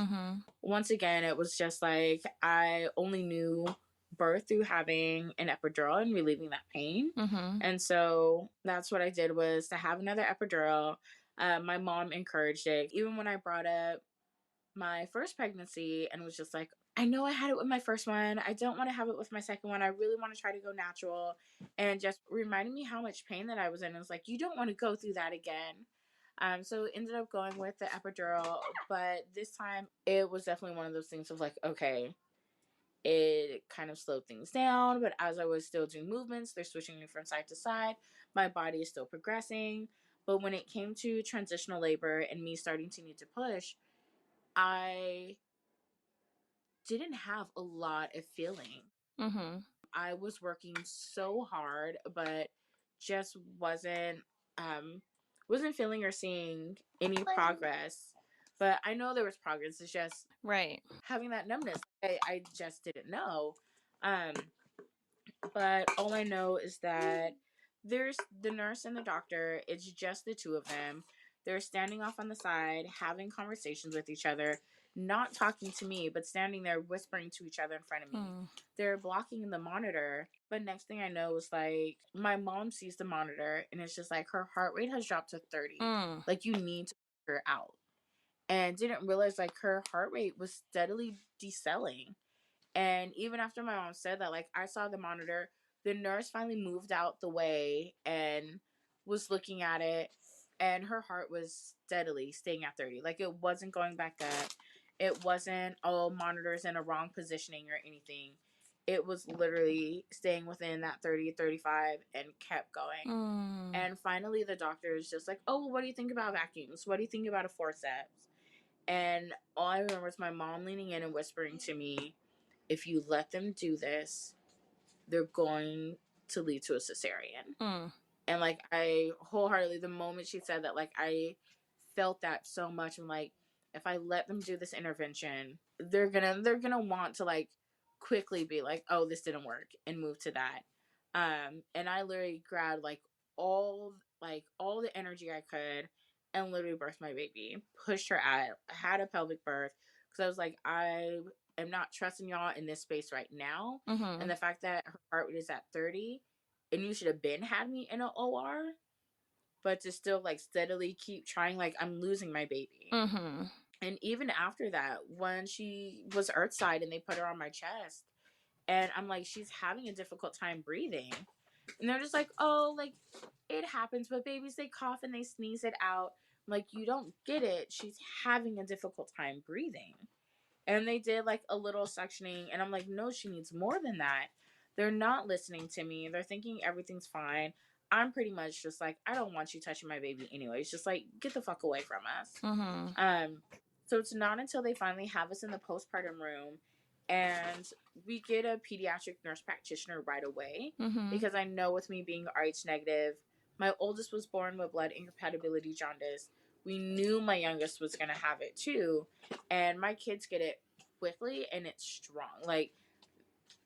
S2: Once again, it was just like, I only knew birth through having an epidural and relieving that pain. And so that's what I did, was to have another epidural. My mom encouraged it. Even when I brought up my first pregnancy and was just like, I know I had it with my first one. I don't want to have it with my second one. I really want to try to go natural. And just reminding me how much pain that I was in. It was like, you don't want to go through that again. So ended up going with the epidural. But this time it was definitely one of those things of like, okay, it kind of slowed things down. But as I was still doing movements, they're switching me from side to side. My body is still progressing. But when it came to transitional labor and me starting to need to push, I didn't have a lot of feeling. I was working so hard, but just wasn't feeling or seeing any progress. But I know there was progress. It's just
S1: Right.
S2: having that numbness. I just didn't know. But all I know is that there's the nurse and the doctor. It's just the two of them. They're standing off on the side, having conversations with each other, not talking to me, but standing there whispering to each other in front of me. They're blocking the monitor. But next thing I know is like, my mom sees the monitor and it's just like, her heart rate has dropped to 30. Like, you need to put her out. And didn't realize like her heart rate was steadily decelerating. And even after my mom said that, like, I saw the monitor, the nurse finally moved out the way and was looking at it, and her heart was steadily staying at 30. Like, it wasn't going back up. It wasn't, oh, monitors in a wrong positioning or anything. It was literally staying within that 30, 35 and kept going. And finally, the doctor is just like, oh, well, what do you think about vacuums? What do you think about a forceps? And all I remember is my mom leaning in and whispering to me, if you let them do this, they're going to lead to a cesarean. And like, I wholeheartedly, the moment she said that, like, I felt that so much. I'm like, if I let them do this intervention, they're gonna want to like quickly be like, oh, this didn't work, and move to that. And I literally grabbed like all the energy I could and literally birthed my baby, pushed her out, had a pelvic birth, because I was like, I am not trusting y'all in this space right now. And the fact that her heart rate is at 30 and you should have been had me in an OR, but to still like steadily keep trying, like, I'm losing my baby. And even after that, when she was earthside and they put her on my chest, and I'm like, she's having a difficult time breathing. And they're just like, oh, like, it happens, but babies, they cough and they sneeze it out. I'm like, you don't get it. She's having a difficult time breathing. And they did like a little suctioning, and I'm like, no, she needs more than that. They're not listening to me. They're thinking everything's fine. I'm pretty much just like, I don't want you touching my baby anyways. Just like, get the fuck away from us. So it's not until they finally have us in the postpartum room and we get a pediatric nurse practitioner right away, because I know with me being RH negative, my oldest was born with blood incompatibility jaundice. We knew my youngest was going to have it too. And my kids get it quickly and it's strong. Like,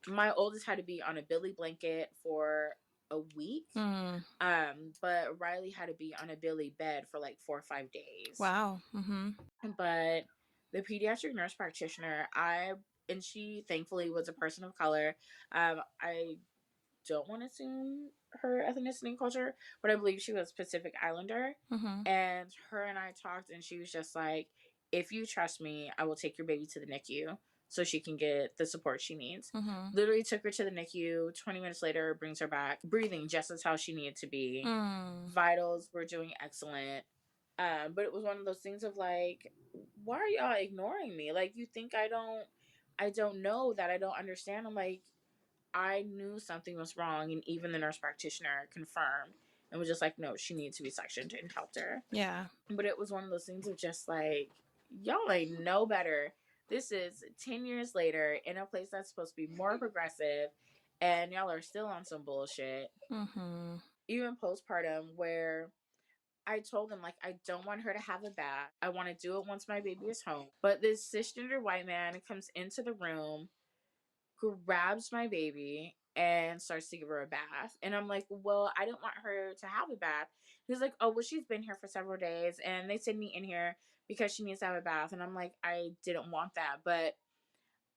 S2: my oldest had to be on a Billy blanket for a week. But Riley had to be on a Billy bed for like 4 or 5 days.
S1: Wow.
S2: But the pediatric nurse practitioner, and she thankfully was a person of color. I don't want to assume her ethnicity and culture, but I believe she was Pacific Islander. And her and I talked, and she was just like, if you trust me, I will take your baby to the NICU so she can get the support she needs. Literally took her to the NICU. 20 minutes later, brings her back, breathing just as how she needed to be. Vitals were doing excellent. But it was one of those things of like, why are y'all ignoring me? Like, you think I don't know that I don't understand. I'm like, I knew something was wrong, and even the nurse practitioner confirmed and was just like, no, she needs to be sectioned and helped her.
S1: Yeah.
S2: But it was one of those things of just like, y'all ain't know better. This is 10 years later in a place that's supposed to be more progressive, and y'all are still on some bullshit. Even postpartum, where I told them, like, I don't want her to have a bath. I want to do it once my baby is home. But this cisgender white man comes into the room, grabs my baby, and starts to give her a bath. And I'm like, well, I don't want her to have a bath. He's like, oh, well, she's been here for several days, and they sent me in here because she needs to have a bath. And I'm like, I didn't want that. But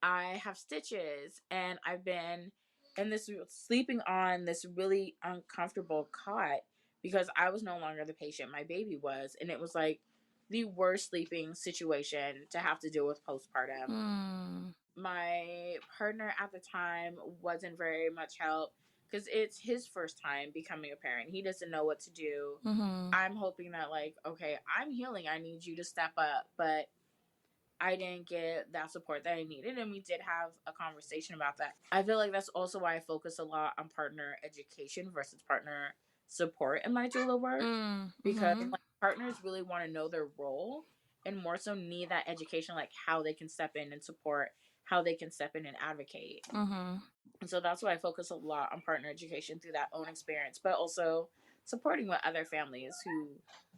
S2: I have stitches, and I've been in this sleeping on this really uncomfortable cot because I was no longer the patient, my baby was, and it was like the worst sleeping situation to have to deal with postpartum. My partner at the time wasn't very much help because it's his first time becoming a parent. He doesn't know what to do. I'm hoping that, like, okay, I'm healing, I need you to step up, but I didn't get that support that I needed, and we did have a conversation about that. I feel like that's also why I focus a lot on partner education versus partner support in my doula work, because like, partners really want to know their role and more so need that education, like how they can step in and support, how they can step in and advocate. And so that's why I focus a lot on partner education through that own experience, but also supporting with other families who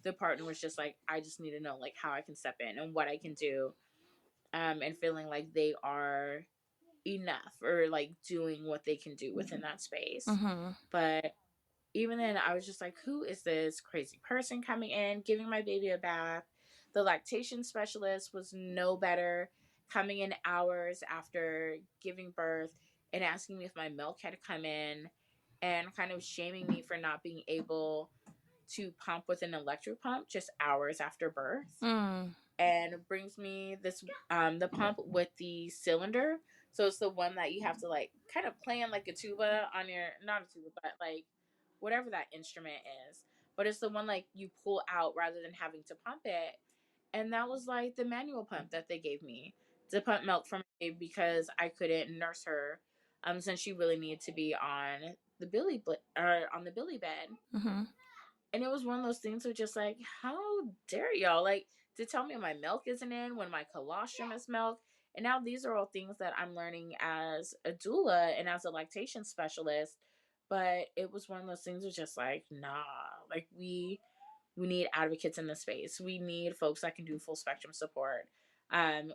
S2: the partner was just like, I just need to know like how I can step in and what I can do, and feeling like they are enough or like doing what they can do within that space. But even then, I was just like, who is this crazy person coming in, giving my baby a bath? The lactation specialist was no better, coming in hours after giving birth and asking me if my milk had come in and kind of shaming me for not being able to pump with an electric pump just hours after birth. And brings me this the pump with the cylinder. So it's the one that you have to like kind of play in like a tuba on your, not a tuba, but like whatever that instrument is. But it's the one like you pull out rather than having to pump it. And that was like the manual pump that they gave me to pump milk from me because I couldn't nurse her, since she really needed to be on the on the billy bed. And it was one of those things of just like, how dare y'all like to tell me my milk isn't in when my colostrum is milk. And now these are all things that I'm learning as a doula and as a lactation specialist. But it was one of those things of just like, nah, like we need advocates in the space. We need folks that can do full spectrum support,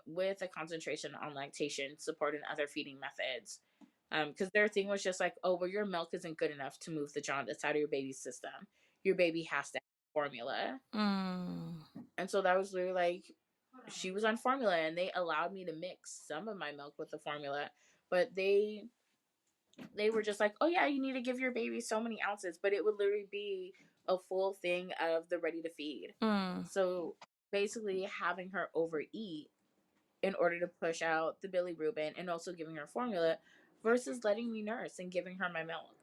S2: with a concentration on lactation support and other feeding methods. Because their thing was just like, oh, well, your milk isn't good enough to move the jaundice out of your baby's system. Your baby has to have formula. And so that was literally like, she was on formula, and they allowed me to mix some of my milk with the formula, but they were just like, oh yeah, you need to give your baby so many ounces, but it would literally be a full thing of the ready to feed. So basically having her overeat in order to push out the bilirubin and also giving her formula versus letting me nurse and giving her my milk.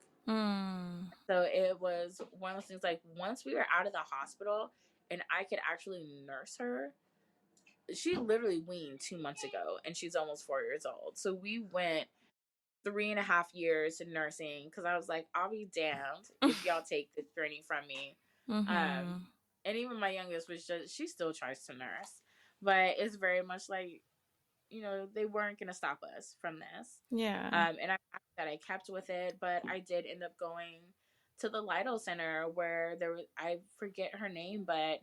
S2: So it was one of those things like, once we were out of the hospital and I could actually nurse her, she literally weaned 2 months ago and she's almost 4 years old. So we went 3.5 years in nursing because I was like, I'll be damned if y'all take this journey from me. And even my youngest was just, she still tries to nurse, but it's very much like, you know, they weren't going to stop us from this. And I kept with it, but I did end up going to the Lido Center where there was, I forget her name, but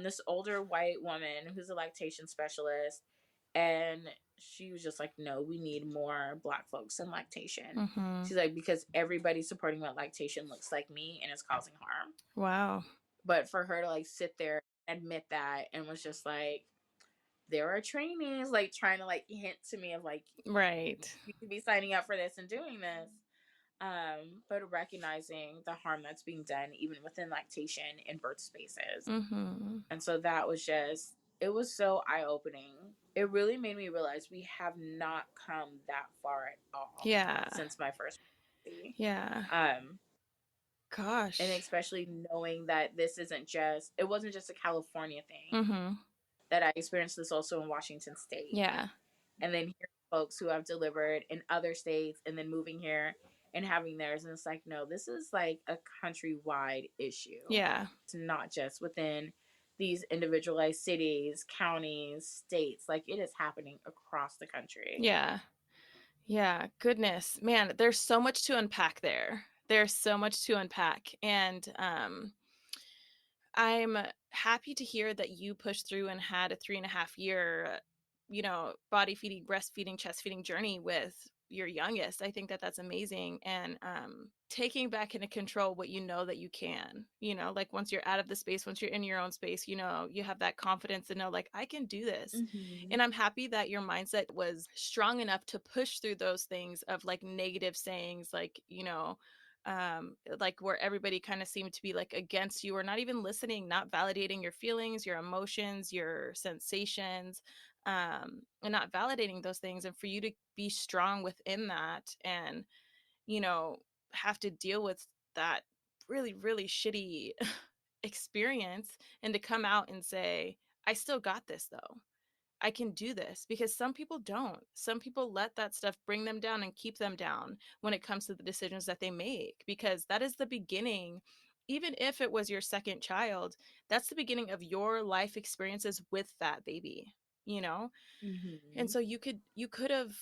S2: this older white woman who's a lactation specialist, and she was just like, no, we need more Black folks in lactation. She's like, because everybody supporting what lactation looks like me and it's causing harm.
S1: Wow.
S2: But for her to like sit there and admit that and was just like, there are trainings, like trying to like hint to me of like,
S1: right,
S2: you could be signing up for this and doing this. But recognizing the harm that's being done even within lactation in birth spaces. And so that was just, it was so eye-opening. It really made me realize we have not come that far at all. Since my first pregnancy.
S1: Gosh.
S2: And especially knowing that this isn't just, it wasn't just a California thing. That I experienced this also in Washington State. And then hearing folks who have delivered in other states and then moving here and having theirs. And it's like, no, this is like a countrywide issue. It's not just within these individualized cities, counties, states. Like, it is happening across the country.
S1: Goodness, man, there's so much to unpack there. There's so much to unpack. And I'm happy to hear that you pushed through and had a 3.5 year, body feeding, breastfeeding, chest feeding journey with your youngest. I think that that's amazing. And taking back into control what you know that you can, like once you're out of the space, once you're in your own space, you have that confidence to know, like, I can do this.
S2: Mm-hmm.
S1: And I'm happy that your mindset was strong enough to push through those things of like negative sayings, like, like where everybody kind of seemed to be like against you or not even listening, not validating your feelings, your emotions, your sensations, and not validating those things. And for you to be strong within that and, you know, have to deal with that really, really shitty experience and to come out and say, I still got this though. I can do this, because some people don't. Some people let that stuff bring them down and keep them down when it comes to the decisions that they make, because that is the beginning. Even if it was your second child, that's the beginning of your life experiences with that baby, you know? And
S2: Mm-hmm.
S1: so you could have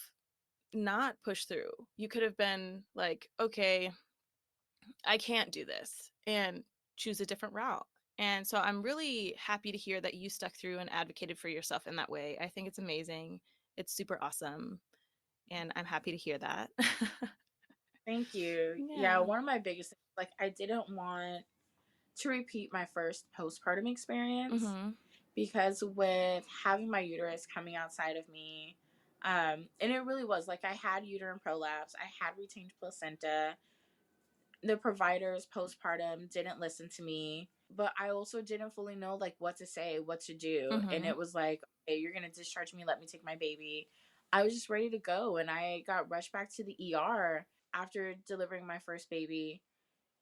S1: not pushed through. You could have been like, okay, I can't do this, and choose a different route. And so I'm really happy to hear that you stuck through and advocated for yourself in that way. I think it's amazing. It's super awesome. And I'm happy to hear that.
S2: Thank you. Yeah,
S1: Yeah.
S2: one of my biggest things, like, I didn't want to repeat my first postpartum experience
S1: Mm-hmm.
S2: because with having my uterus coming outside of me, and it really was like I had uterine prolapse, I had retained placenta. The providers postpartum didn't listen to me, but I also didn't fully know like what to say, what to do. And
S1: Mm-hmm.
S2: it was like, okay, you're going to discharge me, let me take my baby. I was just ready to go, and I got rushed back to the ER after delivering my first baby.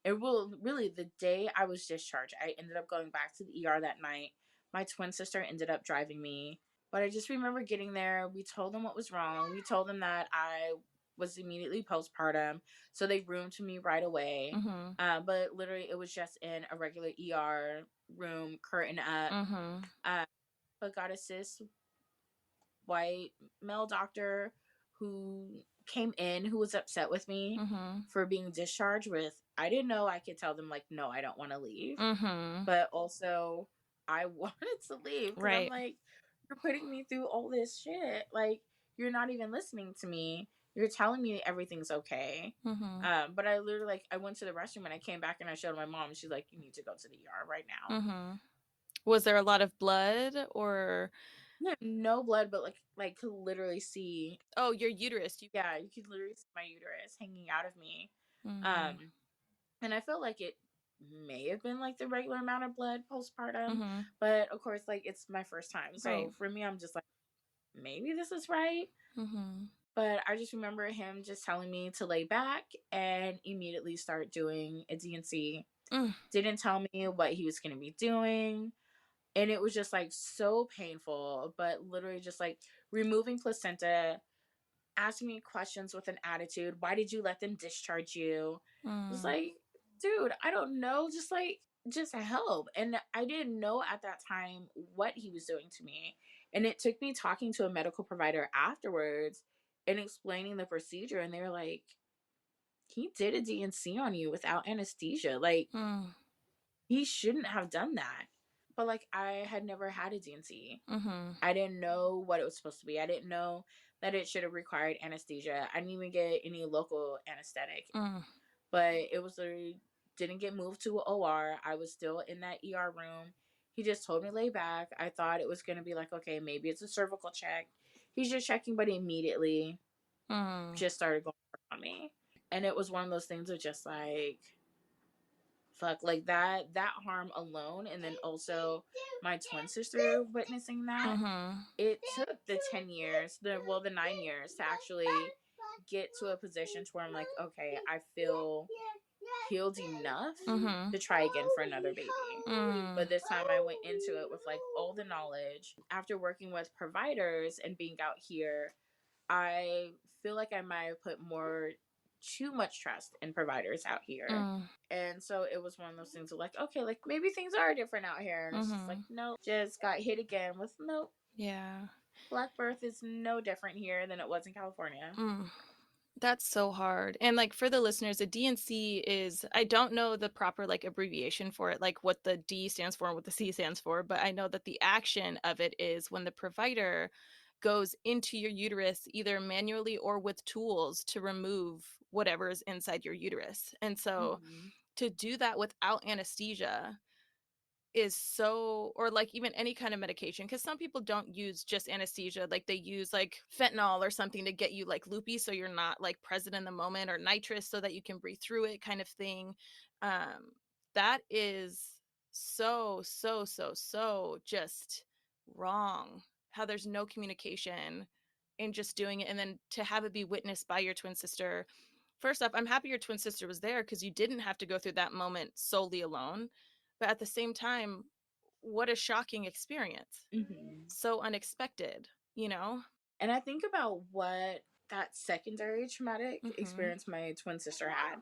S2: It will really, the day I was discharged, I ended up going back to the ER that night. My twin sister ended up driving me. But I just remember getting there. We told them what was wrong. We told them that I was immediately postpartum. So they roomed me right away.
S1: Mm-hmm.
S2: But literally, it was just in a regular ER room, curtain up.
S1: Mm-hmm.
S2: Uh, but got a cis white male doctor who came in, who was upset with me
S1: Mm-hmm.
S2: for being discharged with, I didn't know I could tell them like, no, I don't want to leave.
S1: Mm-hmm.
S2: But also I wanted to leave because I'm
S1: Right.
S2: like, you're putting me through all this shit. Like, you're not even listening to me. You're telling me everything's okay.
S1: Mm-hmm.
S2: But I literally, like, I went to the restroom and I came back and I showed my mom, and she's like, you need to go to the ER right now.
S1: Mm-hmm. Was there a lot of blood or?
S2: Yeah, no blood, but like could literally see.
S1: Oh, your uterus.
S2: Yeah, you could literally see my uterus hanging out of me.
S1: Mm-hmm.
S2: Um, and I felt like it may have been like the regular amount of blood postpartum,
S1: Mm-hmm.
S2: but of course, like, it's my first time,
S1: Right.
S2: so for me, I'm just like, maybe this is right.
S1: Mm-hmm.
S2: But I just remember him just telling me to lay back and immediately start doing a DNC.
S1: Mm.
S2: Didn't tell me what he was going to be doing. And it was just like so painful, but literally just like removing placenta, asking me questions with an attitude. Why did you let them discharge you? It's
S1: Mm.
S2: like, dude, I don't know. Just like, just help. And I didn't know at that time what he was doing to me. And it took me talking to a medical provider afterwards and explaining the procedure. And they were like, he did a DNC on you without anesthesia. Like,
S1: Mm.
S2: he shouldn't have done that. But like, I had never had a DNC.
S1: Mm-hmm.
S2: I didn't know what it was supposed to be. I didn't know that it should have required anesthesia. I didn't even get any local anesthetic.
S1: Mm.
S2: But it was literally, didn't get moved to an OR. I was still in that ER room. He just told me lay back. I thought it was going to be like, okay, maybe it's a cervical check. He's just checking, but he immediately
S1: Mm.
S2: just started going on me. And it was one of those things of just like, fuck, like that harm alone, and then also my twin sister witnessing that.
S1: Mm-hmm.
S2: It took the 10 years, the 9 years to actually get to a position to where I'm like, okay, I feel healed enough
S1: Mm-hmm.
S2: to try again for another baby.
S1: Mm.
S2: But this time I went into it with like all the knowledge. After working with providers and being out here, I feel like I might have put too much trust in providers out here.
S1: Mm.
S2: And so it was one of those things of like, okay, like maybe things are different out here. And it's just like,
S1: Mm-hmm.
S2: no, just got hit again with no.
S1: Yeah.
S2: Black birth is no different here than it was in California.
S1: Mm. That's so hard. And like for the listeners, a DNC is, I don't know the proper like abbreviation for it, like what the D stands for and what the C stands for, but I know that the action of it is when the provider goes into your uterus either manually or with tools to remove whatever is inside your uterus. And so
S2: Mm-hmm.
S1: to do that without anesthesia is so, or like even any kind of medication, because some people don't use just anesthesia, like they use like fentanyl or something to get you like loopy so you're not like present in the moment, or nitrous so that you can breathe through it, kind of thing. That is so just wrong, how there's no communication in just doing it, and then to have it be witnessed by your twin sister. First off, I'm happy your twin sister was there because you didn't have to go through that moment solely alone. But at the same time, what a shocking experience.
S2: Mm-hmm.
S1: So unexpected, you know?
S2: And I think about what that secondary traumatic
S1: Mm-hmm.
S2: experience my twin sister had.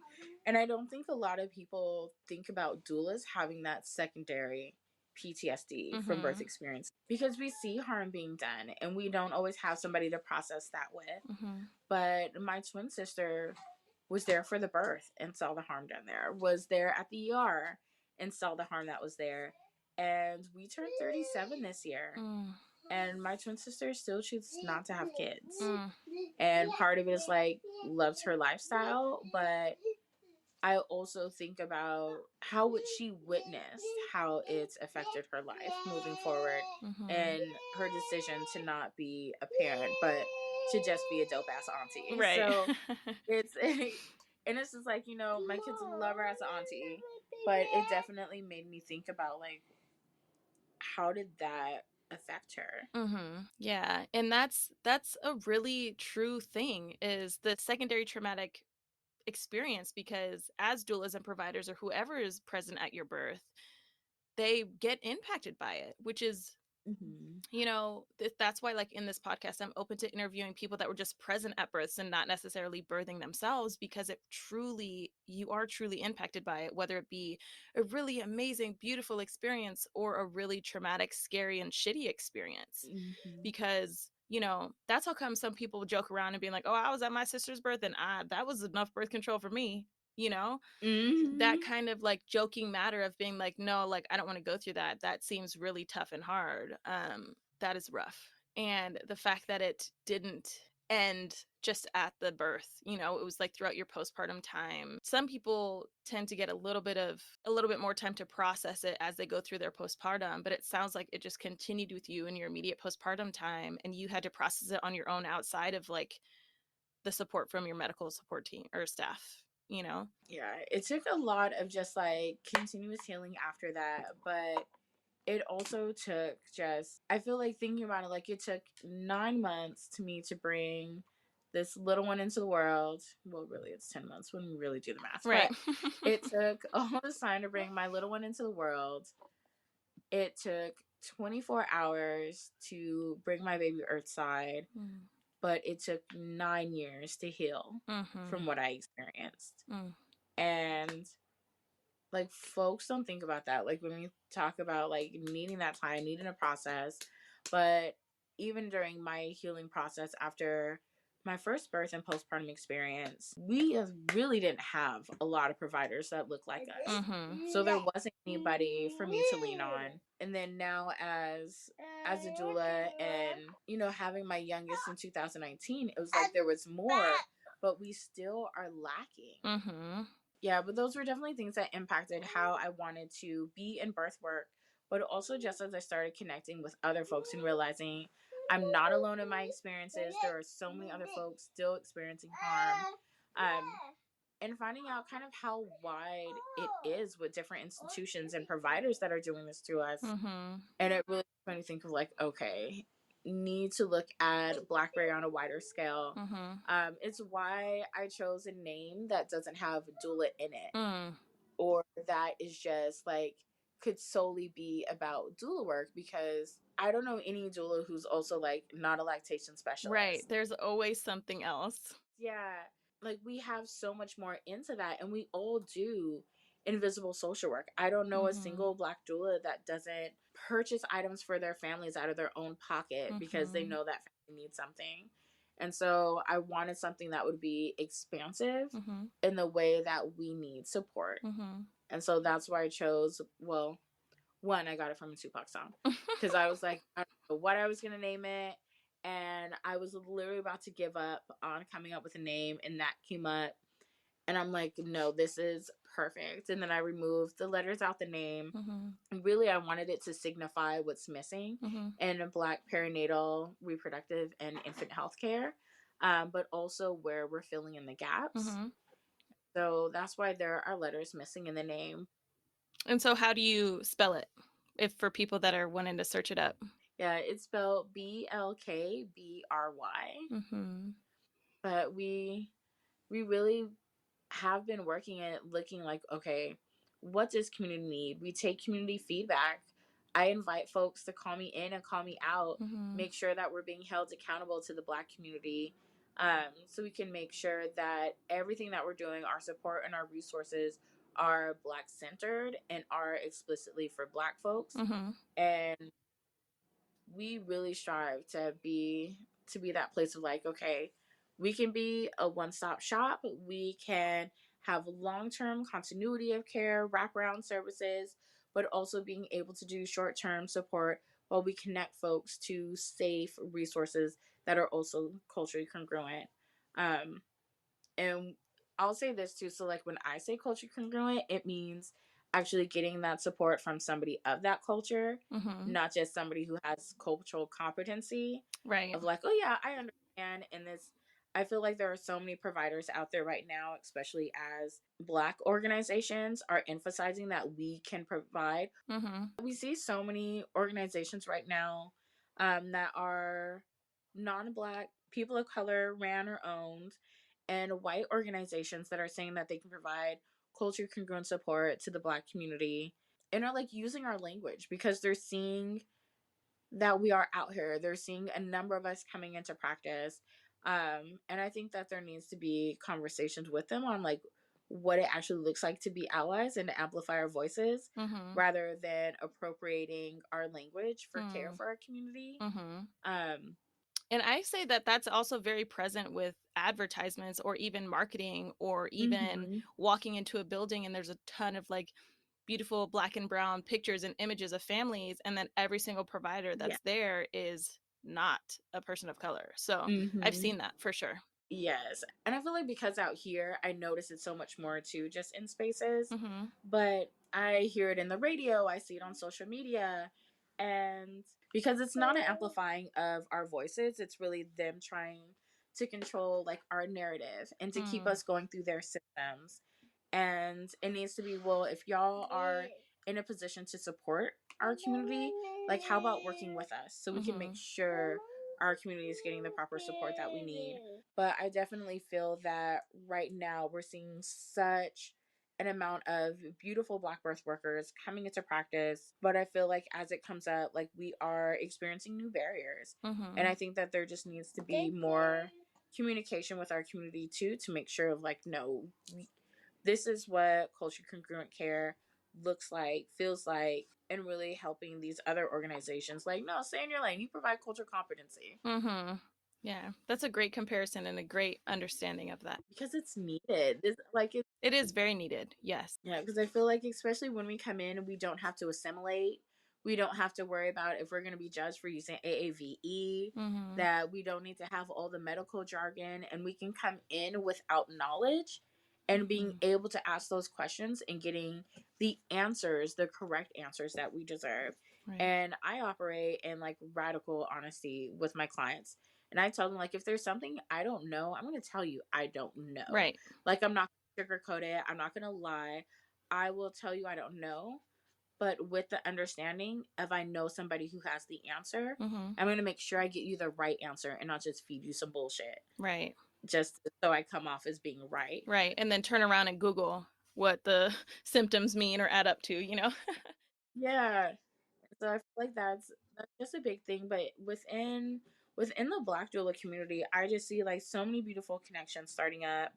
S2: And I don't think a lot of people think about doulas having that secondary PTSD from birth
S1: Mm-hmm.
S2: experience, because we see harm being done and we don't always have somebody to process that with.
S1: Mm-hmm.
S2: But my twin sister was there for the birth and saw the harm done there, was there at the ER and saw the harm that was there. And we turned 37 this year.
S1: Mm.
S2: And my twin sister still chooses not to have kids.
S1: Mm.
S2: And part of it is like, loves her lifestyle, but I also think about how would she witness how it's affected her life moving forward,
S1: Mm-hmm.
S2: and her decision to not be a parent, but to just be a dope ass auntie.
S1: Right.
S2: So it's and it's just like, my kids love her as an auntie, but it definitely made me think about like, how did that affect her?
S1: Mm-hmm. Yeah. And that's a really true thing, is the secondary traumatic experience, because as doulas and providers or whoever is present at your birth, they get impacted by it, which is,
S2: Mm-hmm.
S1: that's why like in this podcast I'm open to interviewing people that were just present at births and not necessarily birthing themselves, because you are truly impacted by it, whether it be a really amazing beautiful experience or a really traumatic, scary, and shitty experience.
S2: Mm-hmm.
S1: Because that's how come some people joke around and being like, oh, I was at my sister's birth and that was enough birth control for me,
S2: Mm-hmm.
S1: that kind of like joking matter of being like, no, like I don't want to go through that, that seems really tough and hard. That is rough. And the fact that it didn't end just at the birth, it was like throughout your postpartum time. Some people tend to get a little bit more time to process it as they go through their postpartum, but it sounds like it just continued with you in your immediate postpartum time, and you had to process it on your own outside of like the support from your medical support team or staff.
S2: Yeah, it took a lot of just like continuous healing after that, but it also took just, I feel like thinking about it, like it took 9 months to me to bring this little one into the world. Well, really, it's 10 months when we really do the math.
S1: Right.
S2: But it took all this time to bring my little one into the world. It took 24 hours to bring my baby earthside, but it took 9 years to heal from what I experienced. And like, folks don't think about that. Like, when we talk about like needing that time, needing a process, but even during my healing process after my first birth and postpartum experience, we really didn't have a lot of providers that looked like us. So there wasn't anybody for me to lean on. And then now as a doula, and having my youngest in 2019, it was like there was more, but we still are lacking. Yeah, but those were definitely things that impacted how I wanted to be in birth work, but also just as I started connecting with other folks and realizing I'm not alone in my experiences. There are so many other folks still experiencing harm. And finding out kind of how wide it is with different institutions and providers that are doing this to us. And it really made me think of like, okay, need to look at BLKBRY on a wider scale. It's why I chose a name that doesn't have doula in it, or that is just like could solely be about doula work, because I don't know any doula who's also like not a lactation specialist.
S1: Right. There's always something else.
S2: Yeah. Like, we have so much more into that, and we all do invisible social work. I don't know a single Black doula that doesn't purchase items for their families out of their own pocket because they know that family needs something. And so I wanted something that would be expansive in the way that we need support. And so that's why I chose, well, one, I got it from a Tupac song. Because I was like, I don't know what I was going to name it. And I was literally about to give up on coming up with a name. And that came up. And I'm like, no, this is perfect. And then I removed the letters out the name. Really, I wanted it to signify what's missing in Black perinatal, reproductive, and infant health care, but also where we're filling in the gaps. So that's why there are letters missing in the name.
S1: And so how do you spell it, if for people that are wanting to search it up?
S2: Yeah, it's spelled BLKBRY. But we really have been working at looking like, okay, what does community need? We take community feedback. I invite folks to call me in and call me out, make sure that we're being held accountable to the Black community, so we can make sure that everything that we're doing, our support and our resources, are Black centered and are explicitly for Black folks. And we really strive to be that place of like, okay, we can be a one-stop shop. We can have long-term continuity of care, wraparound services, but also being able to do short-term support while we connect folks to safe resources that are also culturally congruent. And I'll say this too. So like when I say culture congruent, it means actually getting that support from somebody of that culture, not just somebody who has cultural competency.
S1: Right.
S2: Of like, oh yeah, I understand. And this, I feel like there are so many providers out there right now, especially as Black organizations are emphasizing that we can provide. We see so many organizations right now that are non-Black, people of color, ran or owned, and white organizations that are saying that they can provide culture congruent support to the Black community and are like using our language because they're seeing that we are out here. They're seeing a number of us coming into practice. And I think that there needs to be conversations with them on like what it actually looks like to be allies and to amplify our voices rather than appropriating our language for care for our community.
S1: And I say that that's also very present with advertisements or even marketing or even walking into a building and there's a ton of like beautiful Black and brown pictures and images of families, and then every single provider that's there is not a person of color. So I've seen that for sure.
S2: Yes. And I feel like because out here, I notice it so much more too, just in spaces. But I hear it in the radio, I see it on social media. And because it's not an amplifying of our voices, it's really them trying to control like our narrative and to keep us going through their systems. And it needs to be, well, if y'all are in a position to support our community, like how about working with us so we can make sure our community is getting the proper support that we need. But I definitely feel that right now we're seeing such an amount of beautiful Black birth workers coming into practice. But I feel like as it comes up, like we are experiencing new barriers. And I think that there just needs to be more communication with our community too, to make sure of like, no, this is what culture congruent care looks like, feels like, and really helping these other organizations like, no, stay in your lane. You provide culture competency.
S1: Yeah, that's a great comparison and a great understanding of that.
S2: Because it's needed.
S1: It is very needed, yes.
S2: Yeah, because I feel like especially when we come in, we don't have to assimilate. We don't have to worry about if we're going to be judged for using AAVE, that we don't need to have all the medical jargon, and we can come in without knowledge and being able to ask those questions and getting the answers, the correct answers that we deserve. Right. And I operate in like radical honesty with my clients. And I tell them, like, if there's something I don't know, I'm going to tell you I don't know.
S1: Right.
S2: Like, I'm not going to sugarcoat it. I'm not going to lie. I will tell you I don't know. But with the understanding of I know somebody who has the answer, I'm going to make sure I get you the right answer and not just feed you some bullshit.
S1: Right.
S2: Just so I come off as being right.
S1: Right. And then turn around and Google what the symptoms mean or add up to, you know?
S2: Yeah. So I feel like that's just a big thing. But within the Black doula community, I just see like so many beautiful connections starting up.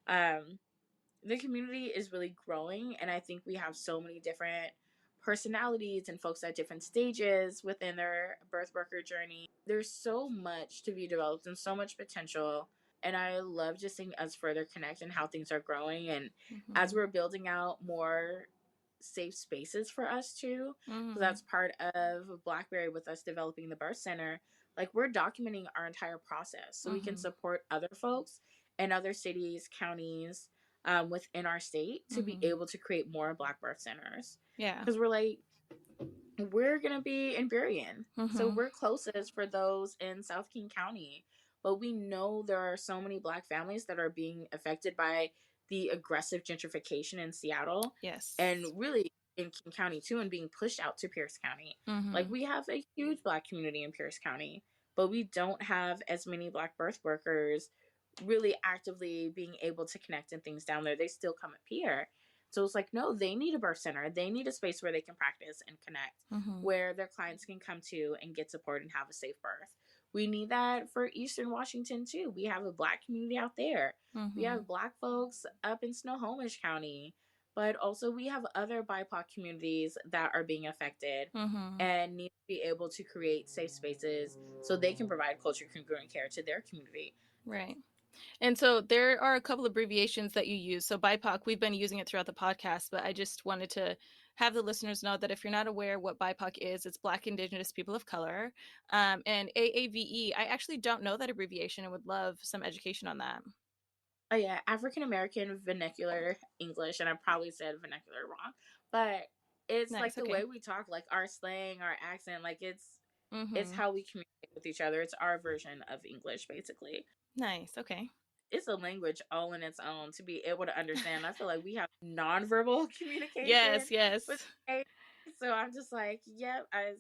S2: The community is really growing, and I think we have so many different personalities and folks at different stages within their birth worker journey. there's so much to be developed and so much potential. And I love just seeing us further connect and how things are growing. And as
S1: Mm-hmm.
S2: we're building out more safe spaces for us too, because
S1: Mm-hmm.
S2: that's part of BlackBerry with us developing the birth center. Like, we're documenting our entire process so we can
S1: Mm-hmm.
S2: support other folks in other cities, counties, within our state to be
S1: Mm-hmm.
S2: able to create more Black birth centers.
S1: Yeah.
S2: Because we're like, we're gonna be in Burien, so
S1: Mm-hmm.
S2: we're closest for those in South King County. But we know there are so many Black families that are being affected by the aggressive gentrification in Seattle, and
S1: Yes.
S2: really in King County too, and being pushed out to Pierce County. Like,
S1: Mm-hmm.
S2: we have a huge Black community in Pierce County, but we don't have as many Black birth workers really actively being able to connect and things down there. They still come up here. So it's like, no, they need a birth center. They need a space where they can practice and connect,
S1: Mm-hmm.
S2: where their clients can come to and get support and have a safe birth. We need that for Eastern Washington too. We have a Black community out there. We
S1: Mm-hmm.
S2: have Black folks up in Snohomish County, but also we have other BIPOC communities that are being affected
S1: Mm-hmm.
S2: and need to be able to create safe spaces so they can provide culture congruent care to their community.
S1: Right. And so there are a couple abbreviations that you use. So BIPOC, we've been using it throughout the podcast, but I just wanted to have the listeners know that if you're not aware what BIPOC is, it's Black Indigenous People of Color. And AAVE, I actually don't know that abbreviation and would love some education on that.
S2: Oh yeah, African American Vernacular English, and I probably said vernacular wrong, but it's like
S1: Nice.
S2: the
S1: Okay.
S2: way we talk, like our slang, our accent, like it's
S1: Mm-hmm.
S2: how we communicate with each other. It's our version of English, basically.
S1: Nice. Okay.
S2: It's a language all in its own to be able to understand. I feel like we have nonverbal communication
S1: Yes. Yes.
S2: with A, so I'm just like, yep, as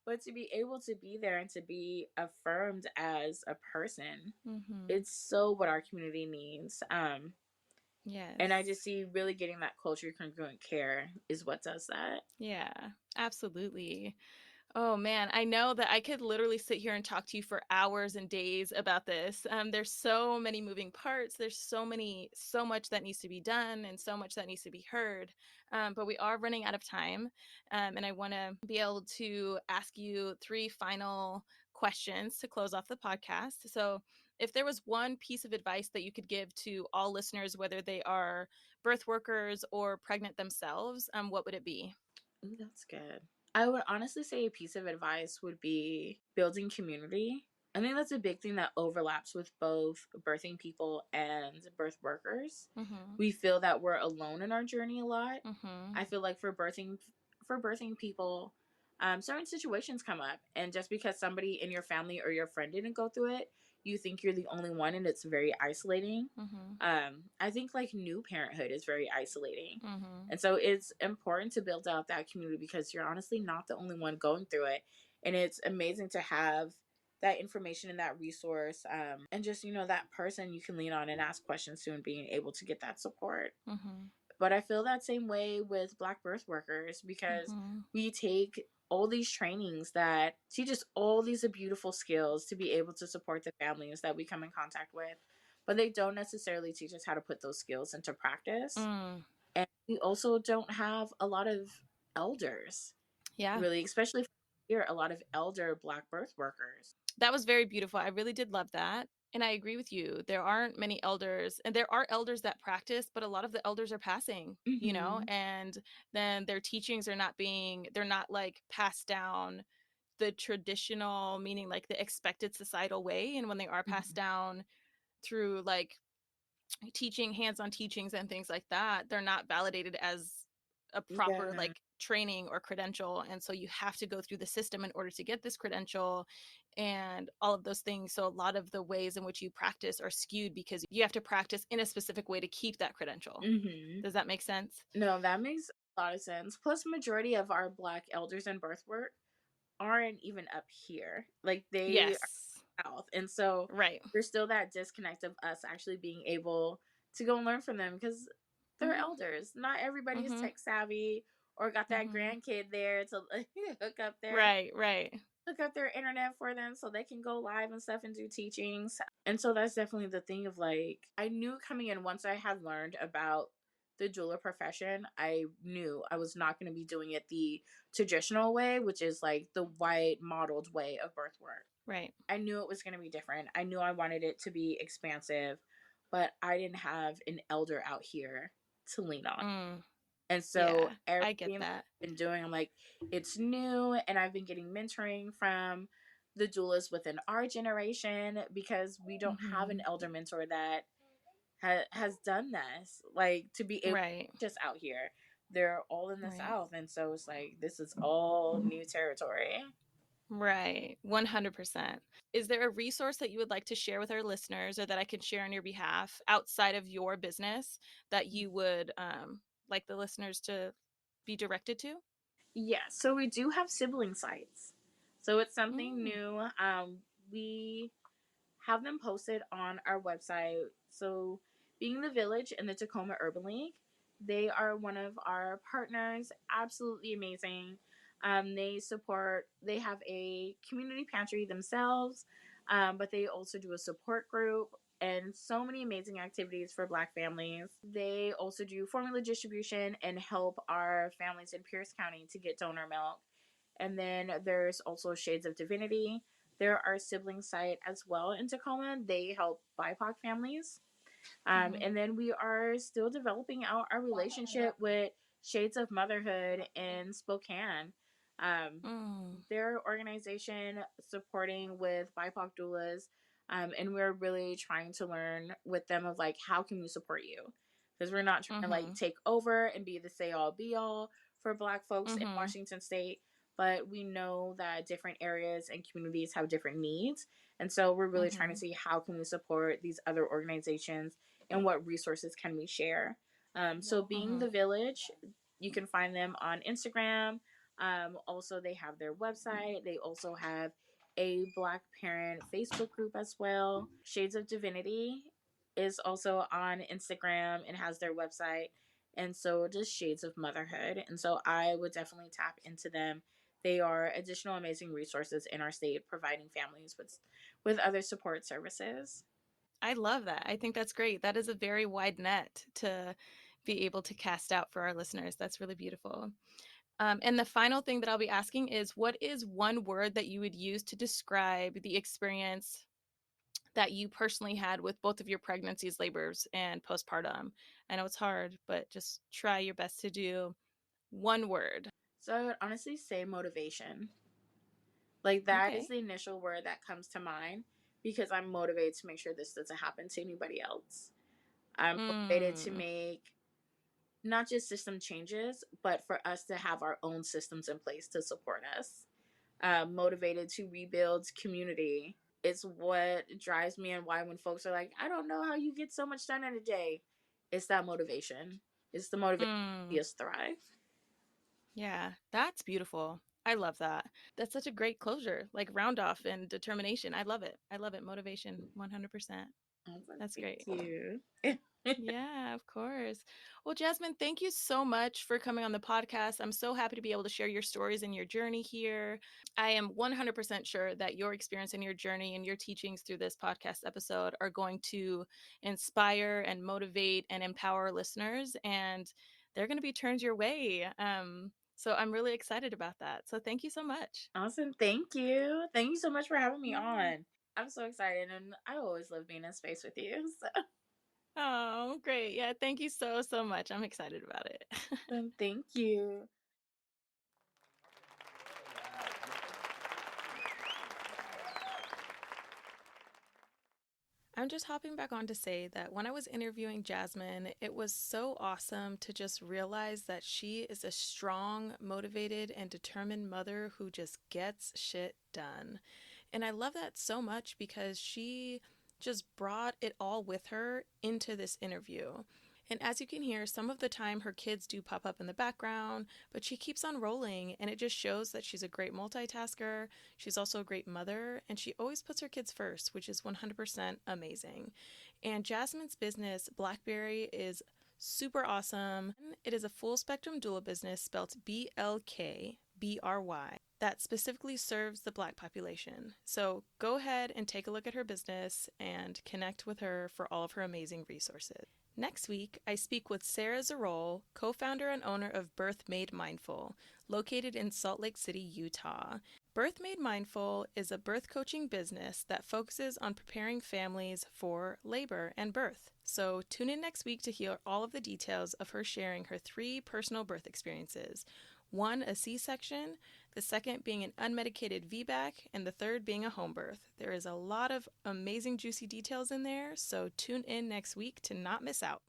S2: but to be able to be there and to be affirmed as a person,
S1: Mm-hmm.
S2: it's so what our community needs. And I just
S1: Yes.
S2: see really getting that culture congruent care is what does that.
S1: Yeah. Absolutely. Oh man, I know that I could literally sit here and talk to you for hours and days about this. There's so many moving parts. There's so much that needs to be done and so much that needs to be heard. But we are running out of time. And I want to be able to ask you three final questions to close off the podcast. So, if there was one piece of advice that you could give to all listeners, whether they are birth workers or pregnant themselves, what would it be?
S2: Ooh, that's good. I would honestly say a piece of advice would be building community. I think that's a big thing that overlaps with both birthing people and birth workers.
S1: Mm-hmm.
S2: We feel that we're alone in our journey a lot.
S1: Mm-hmm.
S2: I feel like for birthing people, certain situations come up, and just because somebody in your family or your friend didn't go through it, you think you're the only one, and it's very isolating.
S1: Mm-hmm.
S2: I think like new parenthood is very isolating.
S1: Mm-hmm.
S2: And so it's important to build out that community because you're honestly not the only one going through it. And it's amazing to have that information and that resource, and just, that person you can lean on and ask questions to and being able to get that support.
S1: Mm-hmm.
S2: But I feel that same way with Black birth workers because
S1: Mm-hmm.
S2: we take all these trainings that teach us all these beautiful skills to be able to support the families that we come in contact with. But they don't necessarily teach us how to put those skills into practice.
S1: Mm.
S2: And we also don't have a lot of elders,
S1: Yeah,
S2: really, especially here, a lot of elder Black birth workers.
S1: that was very beautiful. I really did love that. And I agree with you. There aren't many elders, and there are elders that practice, but a lot of the elders are passing,
S2: Mm-hmm.
S1: and then their teachings are they're not like passed down the traditional, meaning like the expected societal way. And when they are passed
S2: Mm-hmm.
S1: down through like hands-on teachings and things like that, they're not validated as a proper
S2: Yeah.
S1: like training or credential, and so you have to go through the system in order to get this credential and all of those things. So a lot of the ways in which you practice are skewed because you have to practice in a specific way to keep that credential.
S2: Mm-hmm.
S1: Does that make sense?
S2: No, that makes a lot of sense. Plus, majority of our Black elders in birth work aren't even up here. Like, they
S1: Yes.
S2: are south. And so
S1: Right.
S2: there's still that disconnect of us actually being able to go and learn from them because they're
S1: Mm-hmm.
S2: elders. Not everybody is
S1: Mm-hmm.
S2: tech savvy or got that
S1: Mm-hmm.
S2: grandkid there to hook up their
S1: Right.
S2: hook up their internet for them so they can go live and stuff and do teachings. And so that's definitely the thing of like, I knew coming in, once I had learned about the doula profession, I knew I was not going to be doing it the traditional way, which is like the white modeled way of birth work.
S1: Right.
S2: I knew it was going to be different. I knew I wanted it to be expansive, but I didn't have an elder out here to lean on.
S1: Mm.
S2: And so
S1: Yeah, I get
S2: everything
S1: that.
S2: I've been doing, I'm like, it's new. And I've been getting mentoring from the doulas within our generation because we don't have an
S1: Mm-hmm.
S2: elder mentor that has done this. Like, to be able
S1: Right.
S2: to just out here, they're all in the
S1: Right.
S2: South. And so it's like, this is all new territory.
S1: Right. 100%. Is there a resource that you would like to share with our listeners or that I can share on your behalf outside of your business that you would like the listeners to be directed to?
S2: Yeah, so we do have sibling sites. So it's something
S1: Mm.
S2: new. We have them posted on our website. So, Being the Village and the Tacoma Urban League, they are one of our partners. Absolutely amazing. They have a community pantry themselves, but they also do a support group and so many amazing activities for Black families. They also do formula distribution and help our families in Pierce County to get donor milk. And then there's also Shades of Divinity. They're our sibling site as well in Tacoma. They help BIPOC families.
S1: Mm-hmm.
S2: And then we are still developing out our relationship with Shades of Motherhood in Spokane. Um,
S1: Mm.
S2: their organization supporting with BIPOC doulas, and we're really trying to learn with them of like how can we support you, because we're not trying to like
S1: Mm-hmm.
S2: take over and be the say all be all for Black folks in
S1: Mm-hmm.
S2: Washington State, but we know that different areas and communities have different needs, and so we're really trying to
S1: Mm-hmm.
S2: see how can we support these other organizations and what resources can we share. So Being
S1: Mm-hmm.
S2: the Village, you can find them on Instagram. Also, they have their website. They also have a Black parent Facebook group as well. Shades of Divinity is also on Instagram and has their website. And so does Shades of Motherhood. And so I would definitely tap into them. They are additional amazing resources in our state, providing families with other support services.
S1: I love that. I think that's great. That is a very wide net to be able to cast out for our listeners. That's really beautiful. And the final thing that I'll be asking is what is one word that you would use to describe the experience that you personally had with both of your pregnancies, labors, and postpartum? I know it's hard, but just try your best to do one word.
S2: So I would honestly say motivation. Like, that is
S1: Okay.
S2: the initial word that comes to mind because I'm motivated to make sure this doesn't happen to anybody else. I'm motivated to
S1: Mm.
S2: make not just system changes, but for us to have our own systems in place to support us. Motivated to rebuild community. It's what drives me, and why when folks are like, I don't know how you get so much done in a day, it's that motivation. It's the motivation to
S1: Mm.
S2: see us thrive.
S1: Yeah, that's beautiful. I love that. That's such a great closure, like round off and determination. I love it. I love it. Motivation, 100%. That's
S2: Thank
S1: great.
S2: you.
S1: Yeah, of course. Well, Jazmin, thank you so much for coming on the podcast. I'm so happy to be able to share your stories and your journey here. I am 100% sure that your experience and your journey and your teachings through this podcast episode are going to inspire and motivate and empower listeners, and they're going to be turned your way. So I'm really excited about that. So thank you so much.
S2: Awesome. Thank you. Thank you so much for having me
S1: Yeah.
S2: on. I'm so excited, and I always love being in space with you.
S1: Oh, great. Yeah, thank you so, so much. I'm excited about it.
S2: So thank you.
S1: I'm just hopping back on to say that when I was interviewing Jazmin, it was so awesome to just realize that she is a strong, motivated, and determined mother who just gets shit done. And I love that so much because she just brought it all with her into this interview. And as you can hear, some of the time her kids do pop up in the background, but she keeps on rolling, and it just shows that she's a great multitasker. She's also a great mother, and she always puts her kids first, which is 100% amazing. And Jazmin's business, Blackberry, is super awesome. It is a full spectrum doula business spelled BLKBRY that specifically serves the Black population. So go ahead and take a look at her business and connect with her for all of her amazing resources. Next week, I speak with Sarah Zarol, co-founder and owner of Birth Made Mindful, located in Salt Lake City, Utah. Birth Made Mindful is a birth coaching business that focuses on preparing families for labor and birth. So tune in next week to hear all of the details of her sharing her 3 personal birth experiences. 1, a C-section, the second being an unmedicated VBAC, and the third being a home birth. There is a lot of amazing juicy details in there, so tune in next week to not miss out.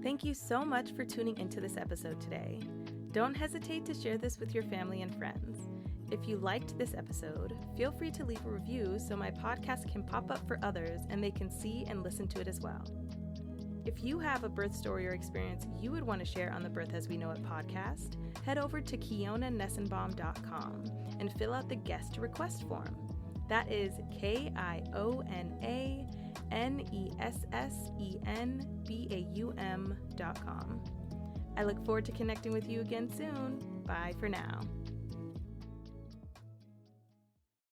S1: Thank you so much for tuning into this episode today. Don't hesitate to share this with your family and friends. If you liked this episode, feel free to leave a review so my podcast can pop up for others and they can see and listen to it as well. If you have a birth story or experience you would want to share on the Birth As We Know It podcast, head over to KionaNessenbaum.com and fill out the guest request form. That is KionaNessenbaum.com. I look forward to connecting with you again soon. Bye for now.